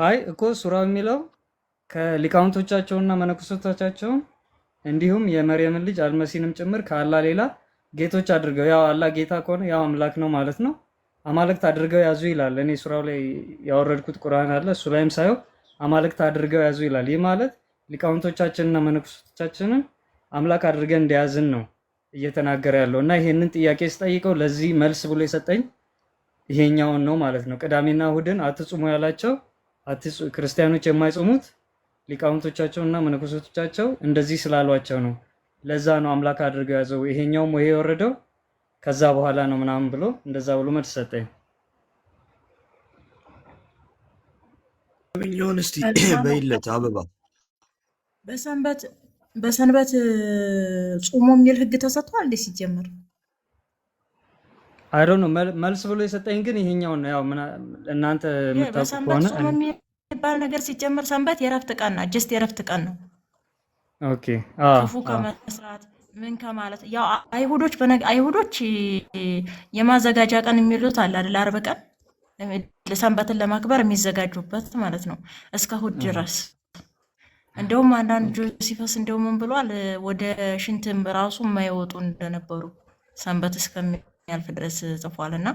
አይ እኮ ሱራው የሚለው ከሊቃውንቶቻቸውና መነኮሳቶቻቸው እንዲሁም የመርየምን ልጅ አልመሲንም ጭምር ከአላህ ሌላ ጌቶች አድርገው፣ ያው አላህ ጌታ ከሆነ ያው አምላክ ነው ማለት ነው፣ አማልክት አድርገው ያዙ ይላል። እኔ ሱራው ላይ ያወረድኩት ቁርአን አለ፣ እሱ ላይም ሳየው አማልክት አድርገው ያዙ ይላል። ይህ ማለት ሊቃውንቶቻችንና መነኮሳቶቻችንን አምላክ አድርገን እንደያዝን ነው እየተናገረ ያለው እና ይሄንን ጥያቄ ስጠይቀው ለዚህ መልስ ብሎ የሰጠኝ ይሄኛውን ነው ማለት ነው። ቅዳሜና እሁድን አትጹሙ ያላቸው ክርስቲያኖች የማይጾሙት ሊቃውንቶቻቸውና መነኮሳቶቻቸው እንደዚህ ስላሏቸው ነው። ለዛ ነው አምላክ አድርገው ያዘው። ይሄኛውም ወይ የወረደው ከዛ በኋላ ነው ምናምን ብሎ እንደዛ ብሎ መልስ ሰጠኝ። ምንሆን እስቲ በይለት አበባ በሰንበት ጾሙ የሚል ህግ ተሰጥቷል እንዴ? ሲጀመር አይ ዶንት ኖ መልስ ብሎ የሰጠኝ ግን ይሄኛው ነው። ያው እናንተ የምታውቁ ከሆነ ጾሙ የሚባል ነገር ሲጀመር ሰንበት የረፍት ቀን ነው፣ ጀስት የረፍት ቀን ነው። ኦኬ ክፉ ከመስራት ምን ከማለት ያው አይሁዶች የማዘጋጃ ቀን የሚሉት አለ አይደል? ዓርብ ቀን ሰንበትን ለማክበር የሚዘጋጁበት ማለት ነው፣ እስከ እሑድ ድረስ። እንደውም አንዳንድ ጆሲፈስ እንደውም ምን ብሏል? ወደ ሽንትም ራሱ የማይወጡ እንደነበሩ ሰንበት እስከሚያልፍ ድረስ ጽፏል። እና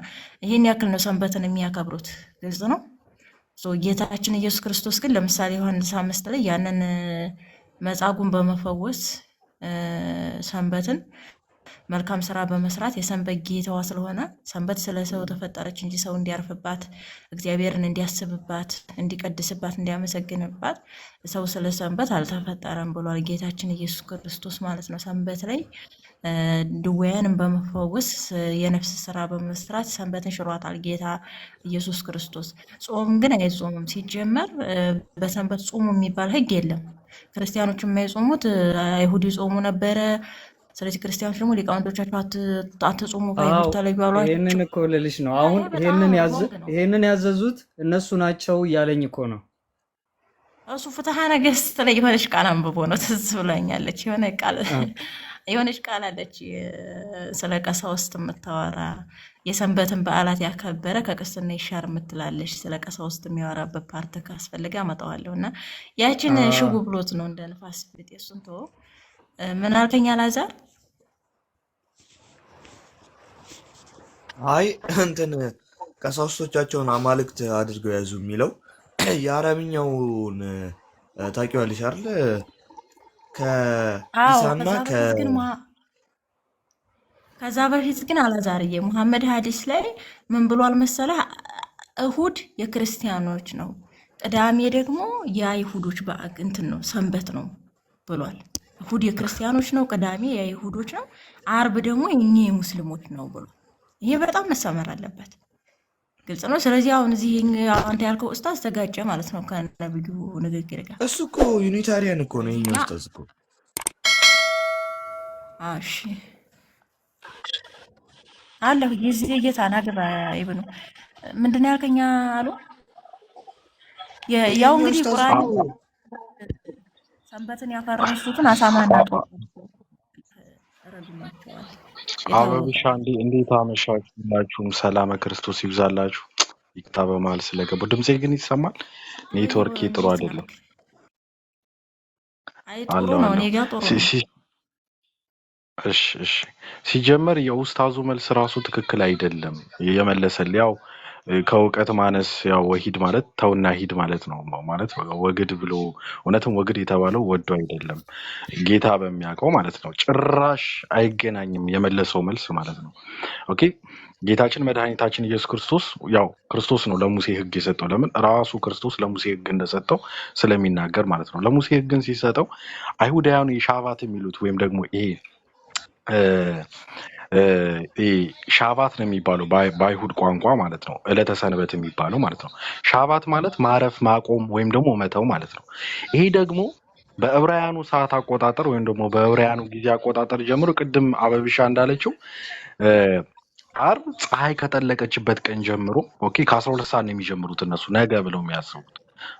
ይህን ያክል ነው ሰንበትን የሚያከብሩት። ግልጽ ነው። ጌታችን ኢየሱስ ክርስቶስ ግን ለምሳሌ ዮሐንስ 5 ላይ ያንን መጻጉዕን በመፈወስ ሰንበትን መልካም ስራ በመስራት የሰንበት ጌታዋ ስለሆነ ሰንበት ስለ ሰው ተፈጠረች እንጂ ሰው እንዲያርፍባት፣ እግዚአብሔርን እንዲያስብባት፣ እንዲቀድስባት፣ እንዲያመሰግንባት ሰው ስለ ሰንበት አልተፈጠረም ብሏል ጌታችን ኢየሱስ ክርስቶስ ማለት ነው። ሰንበት ላይ ድውያንን በመፈወስ የነፍስ ስራ በመስራት ሰንበትን ሽሯታል ጌታ ኢየሱስ ክርስቶስ። ጾም ግን አይጾምም። ሲጀመር በሰንበት ጾሙ የሚባል ህግ የለም። ክርስቲያኖች የማይጾሙት አይሁድ ይጾሙ ነበረ። ስለዚህ ክርስቲያኖች ደግሞ ሊቃውንቶቻቸው አትጾሙ ከአይሁድ ተለዩ አሏቸው። ይሄንን እኮ ልልሽ ነው። አሁን ይሄንን ያዘዙት እነሱ ናቸው እያለኝ እኮ ነው። እሱ ፍትሐ ነገሥት ላይ የሆነች ቃል አንብቦ ነው ትዝ ብላኛለች። የሆነች ቃል አለች ስለ ቀሳውስት የምታወራ የሰንበትን በዓላት ያከበረ ከቅስና ይሻር የምትላለች። ስለ ቀሳውስት የሚያወራበት ፓርት ካስፈልገ አመጣዋለሁ እና ያችን ሽጉ ብሎት ነው እንደ ንፋስ ብጤ። እሱን ተወው። ምን አልከኝ አላዛር? አይ እንትን ቀሳውስቶቻቸውን አማልክት አድርገው ያዙ የሚለው የአረብኛውን ታውቂዋለሽ አይደል? ከኢሳና ከዛ በፊት ግን አላዛርዬ ሙሐመድ ሀዲስ ላይ ምን ብሏል መሰለህ? እሁድ የክርስቲያኖች ነው፣ ቅዳሜ ደግሞ የአይሁዶች እንትን ነው ሰንበት ነው ብሏል። እሁድ የክርስቲያኖች ነው፣ ቅዳሜ የአይሁዶች ነው፣ አርብ ደግሞ የኛ የሙስሊሞች ነው ብሏል። ይሄ በጣም መሰመር አለበት። ግልጽ ነው። ስለዚህ አሁን እዚህ አንተ ያልከው ኡስታዝ ተጋጨ ማለት ነው ከነብዩ ንግግር ጋር። እሱ እኮ ዩኒታሪያን እኮ ነው የኛ ኡስታዝ እኮ። እሺ አለሁ የዚህ እየታናገር ይብኑ ምንድን ያልከኛ አሉ። ያው እንግዲህ ቁርአን ሰንበትን ያፈረሱትን አሳማና ጦር ረግማቸዋል። አበብሻ እንዴት አመሻችሁ? ሁላችሁም ሰላመ ክርስቶስ ይብዛላችሁ። ይቅጣ በመሀል ስለገባሁ ድምጼ ግን ይሰማል? ኔትወርኬ ጥሩ አይደለም። ጥሩ ነው፣ እኔ ጋር ጥሩ ነው። እሺ ሲጀመር የኡስታዙ መልስ ራሱ ትክክል አይደለም የመለሰል ያው ከእውቀት ማነስ ያው ወሂድ ማለት ተውና ሂድ ማለት ነው። ማለት ወግድ ብሎ እውነትም ወግድ የተባለው ወዶ አይደለም ጌታ በሚያውቀው ማለት ነው። ጭራሽ አይገናኝም የመለሰው መልስ ማለት ነው። ኦኬ ጌታችን መድኃኒታችን ኢየሱስ ክርስቶስ ያው ክርስቶስ ነው ለሙሴ ሕግ የሰጠው። ለምን ራሱ ክርስቶስ ለሙሴ ሕግ እንደሰጠው ስለሚናገር ማለት ነው። ለሙሴ ሕግን ሲሰጠው አይሁዳውያኑ የሻባት የሚሉት ወይም ደግሞ ይሄ ሻባት ነው የሚባለው በአይሁድ ቋንቋ ማለት ነው። ዕለተ ሰንበት የሚባለው ማለት ነው። ሻባት ማለት ማረፍ፣ ማቆም ወይም ደግሞ መተው ማለት ነው። ይሄ ደግሞ በዕብራውያኑ ሰዓት አቆጣጠር ወይም ደግሞ በዕብራውያኑ ጊዜ አቆጣጠር ጀምሮ ቅድም አበብሻ እንዳለችው ዓርብ ፀሐይ ከጠለቀችበት ቀን ጀምሮ ኦኬ ከ12 ሰዓት ነው የሚጀምሩት እነሱ ነገ ብለው የሚያስቡት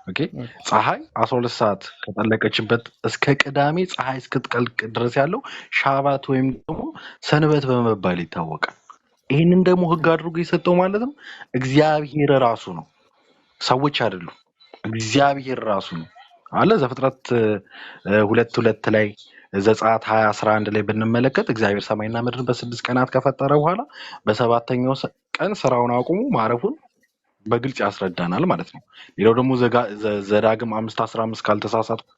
ኦኬ ፀሐይ 12 ሰዓት ከጠለቀችበት እስከ ቅዳሜ ፀሐይ እስክትጠልቅ ድረስ ያለው ሻባት ወይም ደግሞ ሰንበት በመባል ይታወቃል። ይህንን ደግሞ ሕግ አድርጎ የሰጠው ማለት ነው እግዚአብሔር ራሱ ነው፣ ሰዎች አይደሉም። እግዚአብሔር ራሱ ነው አለ። ዘፍጥረት 2:2 ላይ ዘጸአት 20:11 ላይ ብንመለከት እግዚአብሔር ሰማይና ምድርን በ6 ቀናት ከፈጠረ በኋላ በሰባተኛው ቀን ስራውን አቁሞ ማረፉን በግልጽ ያስረዳናል ማለት ነው። ሌላው ደግሞ ዘዳግም 5:15 ካልተሳሳትኩ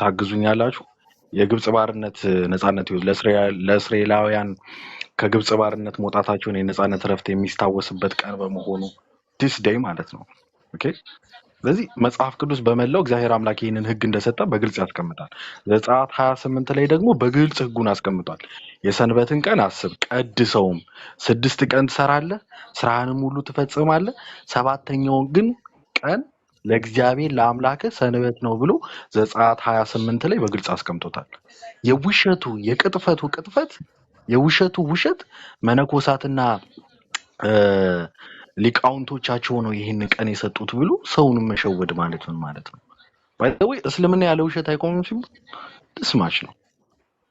ታግዙኛላችሁ። የግብጽ ባርነት ነፃነት ለእስራኤላውያን ከግብጽ ባርነት መውጣታቸውን የነፃነት ረፍት የሚስታወስበት ቀን በመሆኑ ዲስ ዴይ ማለት ነው። ኦኬ። ስለዚህ መጽሐፍ ቅዱስ በመላው እግዚአብሔር አምላክ ይህንን ሕግ እንደሰጠ በግልጽ ያስቀምጣል። ዘጸአት 28 ላይ ደግሞ በግልጽ ሕጉን አስቀምጧል። የሰንበትን ቀን አስብ ቀድሰውም፣ 6 ቀን ትሰራለህ፣ ስራህንም ሁሉ ትፈጽማለህ፣ ሰባተኛውን ግን ቀን ለእግዚአብሔር ለአምላክህ ሰንበት ነው ብሎ ዘጸአት 28 ላይ በግልጽ አስቀምጦታል። የውሸቱ የቅጥፈቱ ቅጥፈት የውሸቱ ውሸት መነኮሳትና ሊቃውንቶቻቸው ነው ይህን ቀን የሰጡት ብሎ ሰውንም መሸወድ ማለት ምን ማለት ነው? ባይዘው እስልምና ያለ ውሸት አይቆምም ሲሉ ትስማች ነው።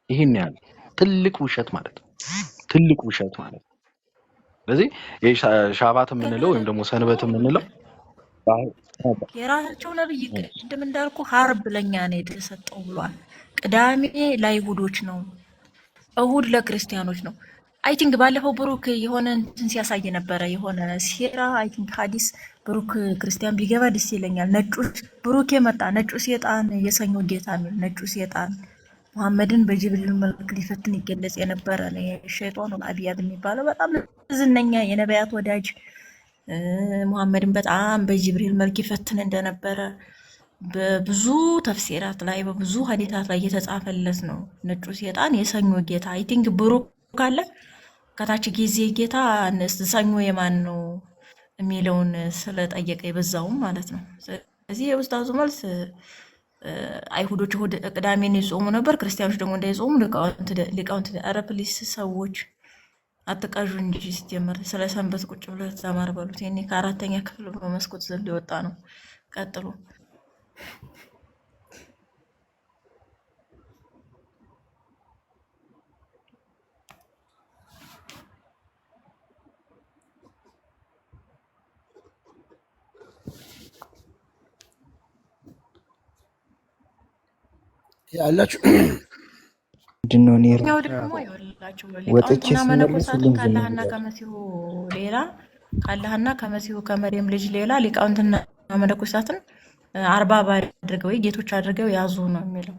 ይሄን ያለ ትልቅ ውሸት ማለት ነው። ትልቅ ውሸት ማለት ነው። ስለዚህ ሻባት የምንለው ወይም ደግሞ ሰንበት የምንለው የራሳቸው ነብይ ቅድም እንዳልኩ ሀርብ ለኛ ነው የተሰጠው ብሏል። ቅዳሜ ለአይሁዶች ነው፣ እሁድ ለክርስቲያኖች ነው። አይ ቲንክ ባለፈው ብሩክ የሆነ እንትን ሲያሳይ ነበረ፣ የሆነ ሴራ አይ ቲንክ ሐዲስ ብሩክ ክርስቲያን ቢገባ ደስ ይለኛል። ነጩ ብሩክ የመጣ ነጩ ሴጣን የሰኞ ጌታ ነው። ነጩ ሴጣን መሐመድን በጅብሪል መልክ ሊፈትን ይገለጽ የነበረ ነው። ሸይጣኑ አብያድ የሚባለው በጣም ዝነኛ የነቢያት ወዳጅ መሐመድን በጣም በጅብሪል መልክ ይፈትን እንደነበረ በብዙ ተፍሲራት ላይ በብዙ ሐዲታት ላይ የተጻፈለት ነው። ነጩ ሴጣን የሰኞ ጌታ አይ ቲንክ ብሩክ ካለ ከታች ጊዜ ጌታ ሰኞ የማን ነው የሚለውን ስለጠየቀ የበዛውም ማለት ነው። ስለዚህ የኡስታዙ መልስ አይሁዶች እሑድ ቅዳሜን ይጾሙ ነበር፣ ክርስቲያኖች ደግሞ እንዳይጾሙ ሊቃውንት ኧረ ፕሊስ ሰዎች አትቃዡ እንጂ ሲጀመር ስለ ሰንበት ቁጭ ብለህ ተማር በሉት። እኔ ከአራተኛ ክፍል በመስኮት ዘሎ የወጣ ነው። ቀጥሉ። ያላችሁ ምንድነው? እኔ ያው ደግሞ ይወላችሁ ወጥቼ ሊቃውንትና ስመለስ መነኮሳትን ሁሉም ዝም ካላህና ይላል። ከመሲሁ ሌላ ካላህና ከመሲሁ ከመርየም ልጅ ሌላ ሊቃውንትና መነኮሳትን አርባብ አድርገው ጌቶች አድርገው ያዙ ነው የሚለው።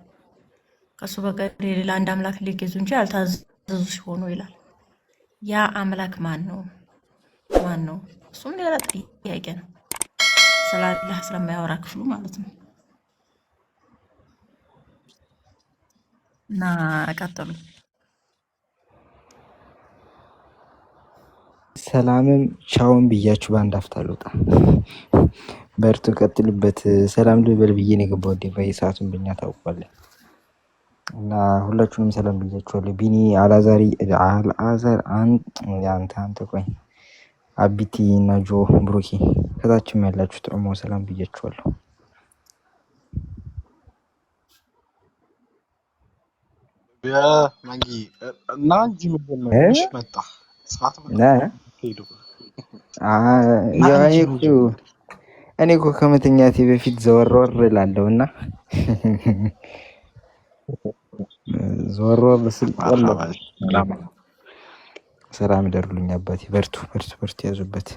ከሱ በቀር ሌላ አንድ አምላክ ሊገዙ እንጂ አልታዘዙ ሲሆኑ ይላል። ያ አምላክ ማን ነው? ማን ነው? እሱም ሌላ ጥያቄ ነው። ስለ አላህ ስለማያወራ ክፍሉ ማለት ነው። እና ቀጥሉ። ሰላምም ቻውን ብያችሁ በአንድ አፍታ ልውጣ። በርቱ፣ ቀጥልበት። ሰላም ልበል ብዬ ነው የገባው። ዲቫይ ሰዓቱን ብኛ ታውቋለን። እና ሁላችሁንም ሰላም ብያችኋለሁ። ቢኒ አላዛሪ አልአዘር አንተ ቆይ አቢቲ እና ጆ ብሩኪ ከታችም ያላችሁ ጥሩሞ ሰላም ብያችኋለሁ። በመንጊ እና እንጂ ምንድን ነው መጣ ሰዓት ሄዱ። እኔ እኮ ከመተኛቴ በፊት ዘወርወር እላለሁ እና ዘወርወር ስል ሰላም ደርሉኝ አባቴ። በርቱ በርቱ በርቱ፣ ያዙበት።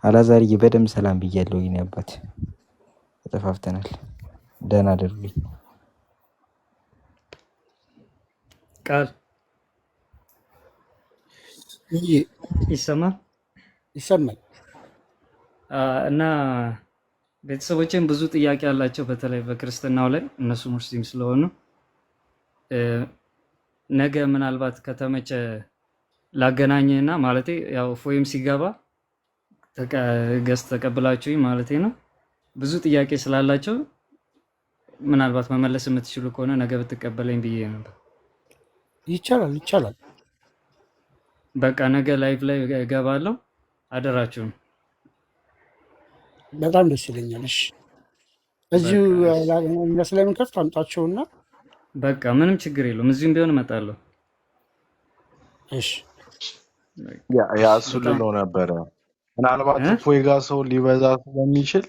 አላዛርዬ በደንብ ሰላም ብያለሁ። ይኔ አባት ተጠፋፍተናል። ደህና ደርሉኝ። ቃል ይሰማል ይሰማል። እና ቤተሰቦችን ብዙ ጥያቄ አላቸው፣ በተለይ በክርስትናው ላይ እነሱ ሙስሊም ስለሆኑ ነገ ምናልባት ከተመቸ ላገናኝና ማለቴ ያው ፎይም ሲገባ ገስት ተቀብላችሁኝ ማለቴ ነው። ብዙ ጥያቄ ስላላቸው ምናልባት መመለስ የምትችሉ ከሆነ ነገ ብትቀበለኝ ብዬ ነበር። ይቻላል ይቻላል። በቃ ነገ ላይቭ ላይ እገባለሁ። አደራችሁን። በጣም ደስ ይለኛል። እሺ እዚሁ ስለምንከፍት አምጣቸውና በቃ ምንም ችግር የለውም። እዚሁም ቢሆን እመጣለሁ። እሺ ያ እሱ ልለው ነበረ። ምናልባት እፎይ ጋር ሰው ሊበዛ ስለሚችል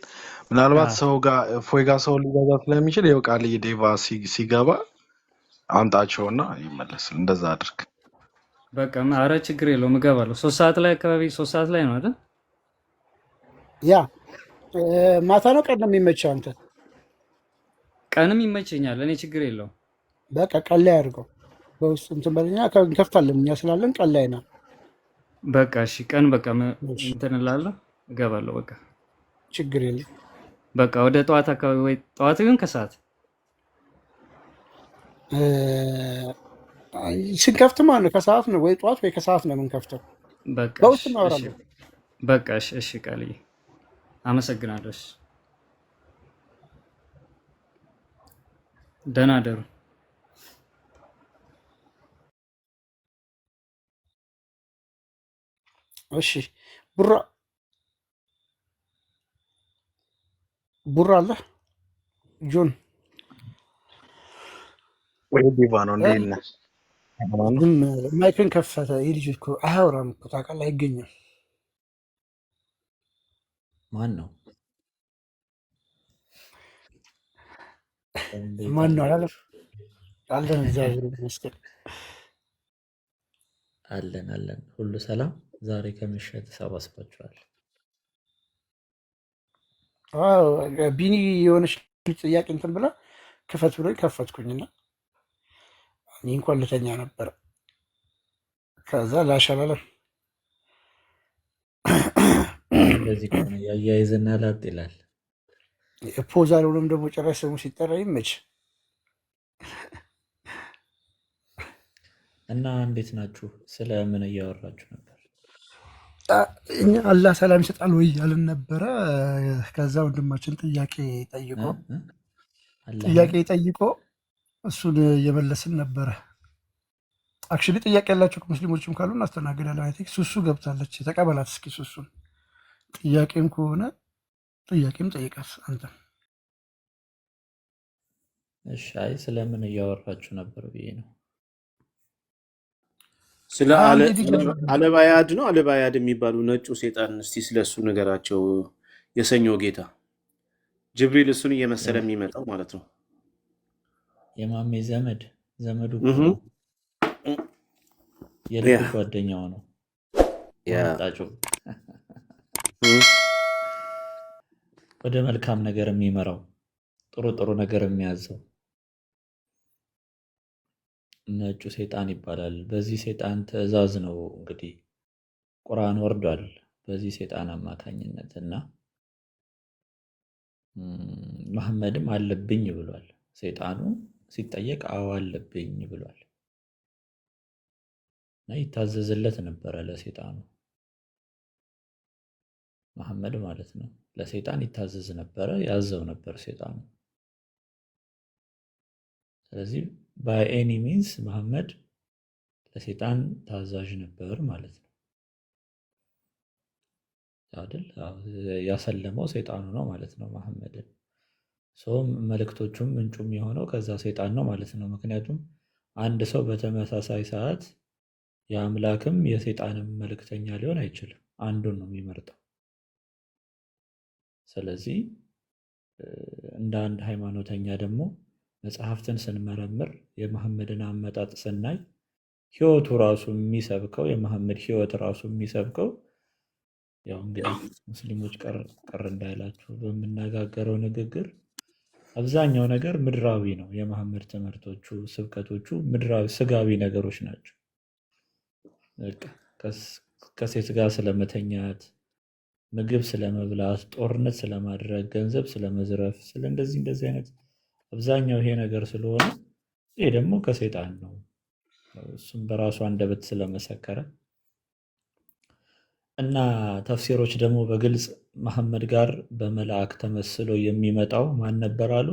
ምናልባት አዎ፣ ሰው ጋር እፎይ ጋር ሰው ሊገዛ ስለሚችል ይኸው ቃል ዴቫ ሲገባ አምጣቸውና ይመለሳል። እንደዛ አድርግ። በቃ አረ ችግር የለውም እገባለሁ። 3 ሰዓት ላይ አካባቢ 3 ሰዓት ላይ ነው አይደል? ያ ማታ ነው ቀን ነው የሚመቸው አንተ? ቀንም ይመቸኛል፣ እኔ ችግር የለውም። በቃ ቀን ላይ አድርገው። በውስጥ እንትን በለኛ እንከፍታለን እኛ ስላለን ቀን ላይ ነው። በቃ እሺ፣ ቀን በቃ እሺ፣ እንትን እላለሁ እገባለሁ። በቃ ችግር የለም። በቃ ወደ ጠዋት አካባቢ ወይ ጠዋት ይሁን ከሰዓት እ፣ ስንከፍት ማለት ነው ከሰዓት ነው ወይ ጠዋት ወይ ከሰዓት ነው የምንከፍተው። በቃ እሺ፣ በውስጥ እሺ፣ እናወራለን። በቃ እሺ፣ እሺ ቃልዬ አመሰግናለሁ። እሺ፣ ደህና ደሩ። እሺ ቡራ ቡራ አለ ጆን ወይ ዴቫ ነው እ? እንዴት ነህ? ሰላም ነው? ዝም አለ። ማይክን ከፈተ። ይህ ልጅ እኮ አያወራም እኮ ታውቃለህ፣ አይገኝም። ማን ነው? እንዴት ማን ነው አላችሁ? አላለም? አለን እግዚአብሔር ይመስገን። አለን አለን፣ ሁሉ ሰላም። ዛሬ ከምሽት ተሰባስባችኋል። አዎ፣ ቢኒ የሆነች ልጅ ጥያቄ እንትን ብላ ክፈት ብሎ ከፈትኩኝና እኔ እንኳን ልተኛ ነበረ። ከዛ ላሻላለም እንደዚህ ከሆነ ያያይዝና ላጥ ይላል። ፖዝ አልሆነም ደግሞ ጭራሽ ስሙ ሲጠራ ይመች። እና እንዴት ናችሁ? ስለ ምን እያወራችሁ ነበር? እኛ አላህ ሰላም ይሰጣል ወይ ያልን ነበረ። ከዛ ወንድማችን ጥያቄ ጠይቆ እ? እ? አላህ ጥያቄ ምን? ጠይቆ እሱን እየመለስን ነበረ። አክቹዋሊ ጥያቄ ያላቸው ሙስሊሞችም ካሉ እናስተናግዳለን። አይ ቲንክ ሱሱ ገብታለች። ተቀበላት እስኪ ሱሱን። ጥያቄም ከሆነ ጥያቄም ጠይቃት አንተ። እሺ፣ አይ ስለ ምን እያወራችሁ ነበር ብዬ ነው። ስለ እንግዲህ አለባያድ ነው። አለባያድ የሚባሉ ነጩ ሴጣን እስቲ ስለ እሱ ነገራቸው። የሰኞ ጌታ ጅብሪል እሱን እየመሰለ የማ- የሚመጣው ማለት ነው። የማሜ ዘመዱ እኮ እህ ነው። ያ የልብ ጓደኛው ነው። ያ ወንጣጩ እህ ወደ መልካም ነገር የሚመራው ጥሩ ጥሩ ነገር የሚያዘው ነጩ ሰይጣን ይባላል። በዚህ ሰይጣን ትእዛዝ ነው እንግዲህ ቁርአን ወርዷል በዚህ ሰይጣን አማካኝነት እና መሐመድም አለብኝ ብሏል። ሰይጣኑ ሲጠየቅ አዎ አለብኝ ብሏል እና ይታዘዝለት ነበረ ለሰይጣኑ። መሐመድ ማለት ነው ለሰይጣን ይታዘዝ ነበረ፣ ያዘው ነበር ሰይጣኑ። ስለዚህ ባይ ኤኒ ሚንስ መሐመድ ለሰይጣን ታዛዥ ነበር ማለት ነው አይደል? አዎ፣ ያሰለመው ሰይጣኑ ነው ማለት ነው መሐመድን። ሰውም መልእክቶቹም ምንጩም የሆነው ከዛ ሰይጣን ነው ማለት ነው። ምክንያቱም አንድ ሰው በተመሳሳይ ሰዓት የአምላክም የሰይጣንም መልእክተኛ ሊሆን አይችልም። አንዱን ነው የሚመርጠው። ስለዚህ እንደ አንድ ሃይማኖተኛ ደግሞ መጽሐፍትን ስንመረምር የመሐመድን አመጣጥ ስናይ ህይወቱ ራሱ የሚሰብከው የመሐመድ ህይወት ራሱ የሚሰብከው ያው እንግዲህ ሙስሊሞች ቅር እንዳይላችሁ በምነጋገረው ንግግር አብዛኛው ነገር ምድራዊ ነው። የመሐመድ ትምህርቶቹ፣ ስብከቶቹ ምድራዊ ስጋዊ ነገሮች ናቸው። በቃ ከሴት ጋር ስለመተኛት፣ ምግብ ስለመብላት፣ ጦርነት ስለማድረግ፣ ገንዘብ ስለመዝረፍ፣ ስለ እንደዚህ አይነት አብዛኛው ይሄ ነገር ስለሆነ ይሄ ደግሞ ከሰይጣን ነው። እሱም በራሱ አንደበት ስለመሰከረ እና ተፍሲሮች ደግሞ በግልጽ መሐመድ ጋር በመልአክ ተመስሎ የሚመጣው ማን ነበር አሉ?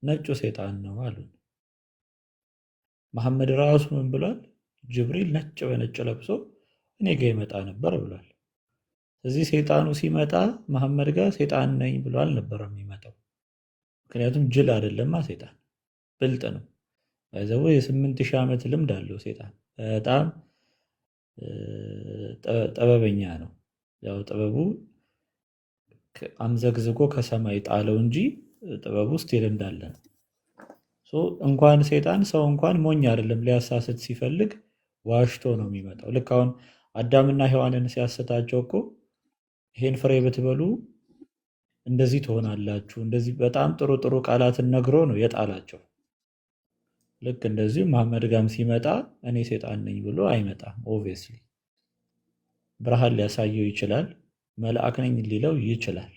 ነጩ ሰይጣን ነው አሉ። መሐመድ ራሱ ምን ብሏል? ጅብሪል ነጭ በነጭ ለብሶ እኔ ጋ ይመጣ ነበር ብሏል። እዚህ ሰይጣኑ ሲመጣ መሐመድ ጋር ሰይጣን ነኝ ብሎ አልነበረም የሚመጣው። ምክንያቱም ጅል አይደለማ፣ ሰይጣን ብልጥ ነው። ይዘው የ8000 ዓመት ልምድ አለው ሰይጣን። በጣም ጥበበኛ ነው። ያው ጥበቡ አምዘግዝጎ ከሰማይ ጣለው እንጂ ጥበቡ ስቲል እንዳለ ነው። እንኳን ሴጣን ሰው እንኳን ሞኝ አይደለም። ሊያሳስት ሲፈልግ ዋሽቶ ነው የሚመጣው። ልክ አሁን አዳምና ሔዋንን ሲያስታቸው እኮ ይሄን ፍሬ ብትበሉ እንደዚህ ትሆናላችሁ፣ እንደዚህ በጣም ጥሩ ጥሩ ቃላትን ነግሮ ነው የጣላቸው። ልክ እንደዚሁ መሐመድ ጋም ሲመጣ እኔ ሴጣን ነኝ ብሎ አይመጣም። ኦብቪየስሊ ብርሃን ሊያሳየው ይችላል፣ መልአክ ነኝ ሊለው ይችላል።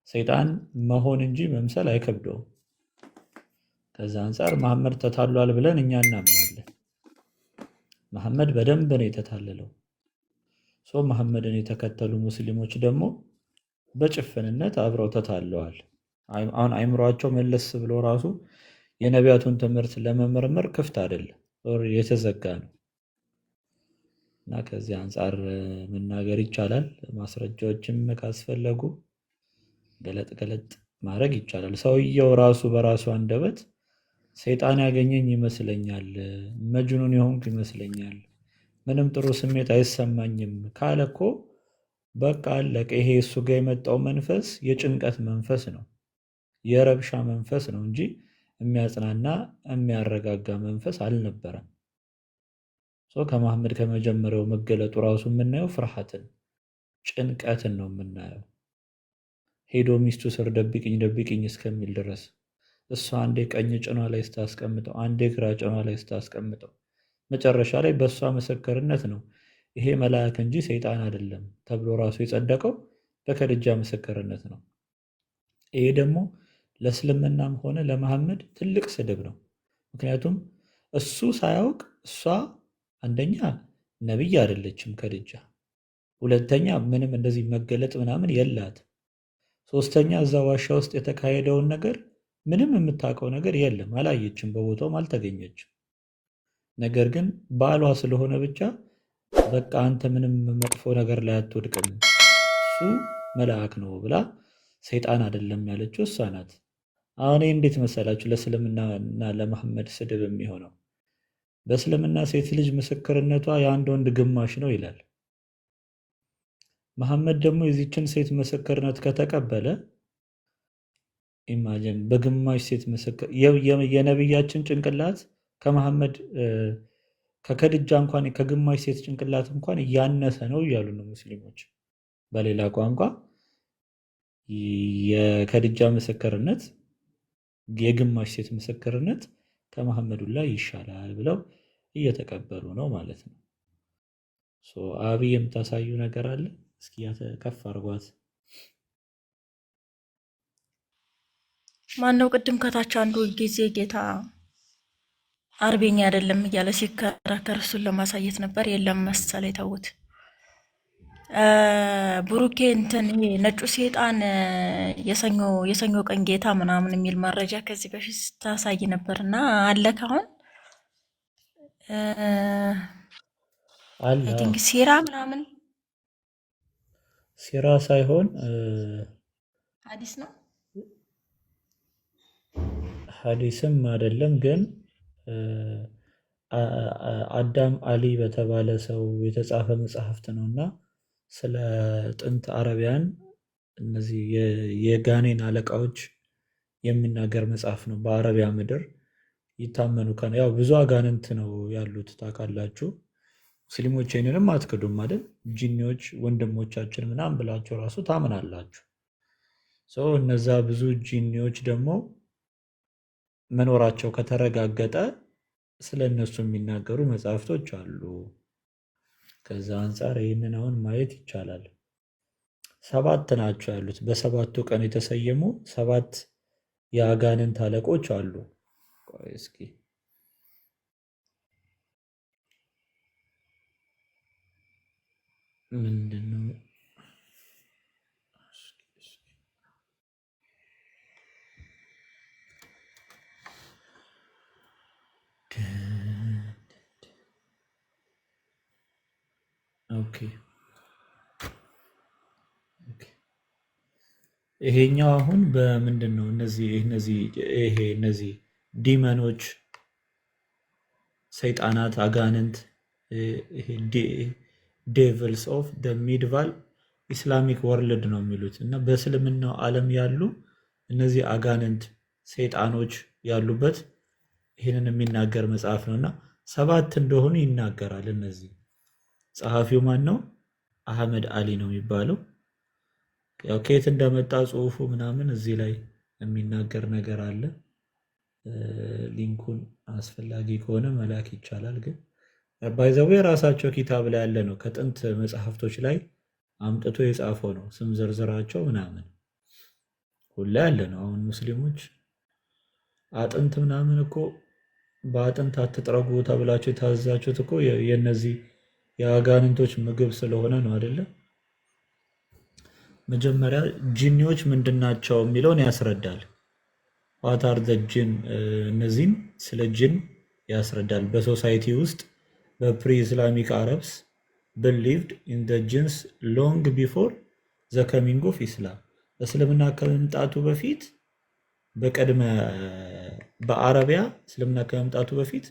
ሰይጣን መሆን እንጂ መምሰል አይከብደውም። ከዛ አንጻር መሐመድ ተታሏል ብለን እኛ እናምናለን። መሐመድ በደንብ ነው የተታለለው። መሐመድን የተከተሉ ሙስሊሞች ደግሞ በጭፍንነት አብረው ተታለዋል። አሁን አይምሯቸው መለስ ብሎ ራሱ የነቢያቱን ትምህርት ለመመርመር ክፍት አይደለም፣ የተዘጋ ነው። እና ከዚህ አንጻር መናገር ይቻላል። ማስረጃዎችም ካስፈለጉ ገለጥ ገለጥ ማድረግ ይቻላል። ሰውየው ራሱ በራሱ አንደበት ሰይጣን ያገኘኝ ይመስለኛል፣ መጅኑን የሆንኩ ይመስለኛል፣ ምንም ጥሩ ስሜት አይሰማኝም ካለ እኮ በቃ አለቀ። ይሄ እሱ ጋር የመጣው መንፈስ የጭንቀት መንፈስ ነው፣ የረብሻ መንፈስ ነው እንጂ የሚያጽናና የሚያረጋጋ መንፈስ አልነበረም። ከመሐመድ ከመጀመሪያው መገለጡ ራሱ የምናየው ፍርሃትን፣ ጭንቀትን ነው የምናየው። ሄዶ ሚስቱ ስር ደብቅኝ ደብቅኝ እስከሚል ድረስ እሷ አንዴ ቀኝ ጭኗ ላይ ስታስቀምጠው፣ አንዴ ግራ ጭኗ ላይ ስታስቀምጠው፣ መጨረሻ ላይ በእሷ ምስክርነት ነው ይሄ መልአክ እንጂ ሰይጣን አይደለም ተብሎ ራሱ የጸደቀው በከድጃ ምስክርነት ነው። ይሄ ደግሞ ለእስልምናም ሆነ ለመሐመድ ትልቅ ስድብ ነው። ምክንያቱም እሱ ሳያውቅ እሷ አንደኛ ነቢይ አይደለችም ከድጃ፣ ሁለተኛ ምንም እንደዚህ መገለጥ ምናምን የላት፣ ሶስተኛ እዛ ዋሻ ውስጥ የተካሄደውን ነገር ምንም የምታውቀው ነገር የለም፣ አላየችም፣ በቦታውም አልተገኘችም። ነገር ግን ባሏ ስለሆነ ብቻ በቃ አንተ ምንም መጥፎ ነገር ላይ አትወድቅም፣ እሱ መልአክ ነው ብላ ሰይጣን አይደለም ያለችው እሷ ናት። አሁን እንዴት መሰላችሁ ለእስልምናና ለመሐመድ ስድብ የሚሆነው? በእስልምና ሴት ልጅ ምስክርነቷ የአንድ ወንድ ግማሽ ነው ይላል። መሐመድ ደግሞ የዚችን ሴት ምስክርነት ከተቀበለ ኢማጂን በግማሽ ሴት ምስክር የነቢያችን ጭንቅላት ከመሐመድ ከከድጃ እንኳን ከግማሽ ሴት ጭንቅላት እንኳን እያነሰ ነው እያሉ ነው ሙስሊሞች። በሌላ ቋንቋ የከድጃ ምስክርነት የግማሽ ሴት ምስክርነት ከመሐመዱ ላይ ይሻላል ብለው እየተቀበሉ ነው ማለት ነው። አብይ የምታሳዩ ነገር አለ? እስኪ ከፍ አድርጓት። ማነው ቅድም ከታች አንዱ ጊዜ ጌታ አርቤኛ አይደለም እያለ ሲከራከር እሱን ለማሳየት ነበር። የለም መሰለ የተውት ብሩኬ እንትን ይሄ ነጩ ሴጣን የሰኞ ቀን ጌታ ምናምን የሚል መረጃ ከዚህ በፊት ታሳይ ነበርና አለ ካሁን አለ አይ ቲንክ ሴራ ምናምን ሴራ ሳይሆን ሐዲስ ነው ሐዲስም አይደለም፣ ግን አዳም አሊ በተባለ ሰው የተጻፈ መጽሐፍት ነውና ስለ ጥንት አረቢያን እነዚህ የጋኔን አለቃዎች የሚናገር መጽሐፍ ነው። በአረቢያ ምድር ይታመኑ ያው ብዙ አጋንንት ነው ያሉት ታውቃላችሁ። ሙስሊሞች ይህንንም አትክዱም አይደል? ጂኒዎች ወንድሞቻችን ምናምን ብላችሁ ራሱ ታምናላችሁ። እነዛ ብዙ ጂኒዎች ደግሞ መኖራቸው ከተረጋገጠ ስለ እነሱ የሚናገሩ መጽሐፍቶች አሉ። ከዛ አንጻር ይህንን አሁን ማየት ይቻላል። 7 ናቸው ያሉት። በሰባቱ ቀን የተሰየሙ 7 የአጋንንት አለቆች አሉ። ቆይ እስኪ ምንድነው? ኦኬ ይሄኛው አሁን በምንድን ነው? እነዚህ ዲመኖች፣ ሰይጣናት፣ አጋንንት ዴቭልስ ኦፍ ደ ሚድቫል ኢስላሚክ ወርልድ ነው የሚሉት እና በእስልምናው ዓለም ያሉ እነዚህ አጋንንት ሰይጣኖች ያሉበት ይህንን የሚናገር መጽሐፍ ነው እና 7 እንደሆኑ ይናገራል። እነዚህ ጸሐፊው ማን ነው? አህመድ አሊ ነው የሚባለው። ያው ከየት እንደመጣ ጽሁፉ ምናምን እዚህ ላይ የሚናገር ነገር አለ። ሊንኩን አስፈላጊ ከሆነ መላክ ይቻላል። ግን ባይዘው የራሳቸው ኪታብ ላይ ያለ ነው። ከጥንት መጽሐፍቶች ላይ አምጥቶ የጻፈው ነው። ስም ዝርዝራቸው ምናምን ሁላ ያለ ነው። አሁን ሙስሊሞች አጥንት ምናምን እኮ በአጥንት አትጥረጉ ተብላችሁ የታዘዛችሁት እኮ የነዚህ የአጋንንቶች ምግብ ስለሆነ ነው አይደለም። መጀመሪያ ጂኒዎች ምንድናቸው የሚለውን ያስረዳል። ዋት አር ዘ ጂን፣ እነዚህም ስለ ጂን ያስረዳል። በሶሳይቲ ውስጥ በፕሪ ኢስላሚክ አረብስ believed in the jinns long before the coming of Islam። እስልምና ከመምጣቱ በፊት በቀድመ በአረቢያ እስልምና ከመምጣቱ በፊት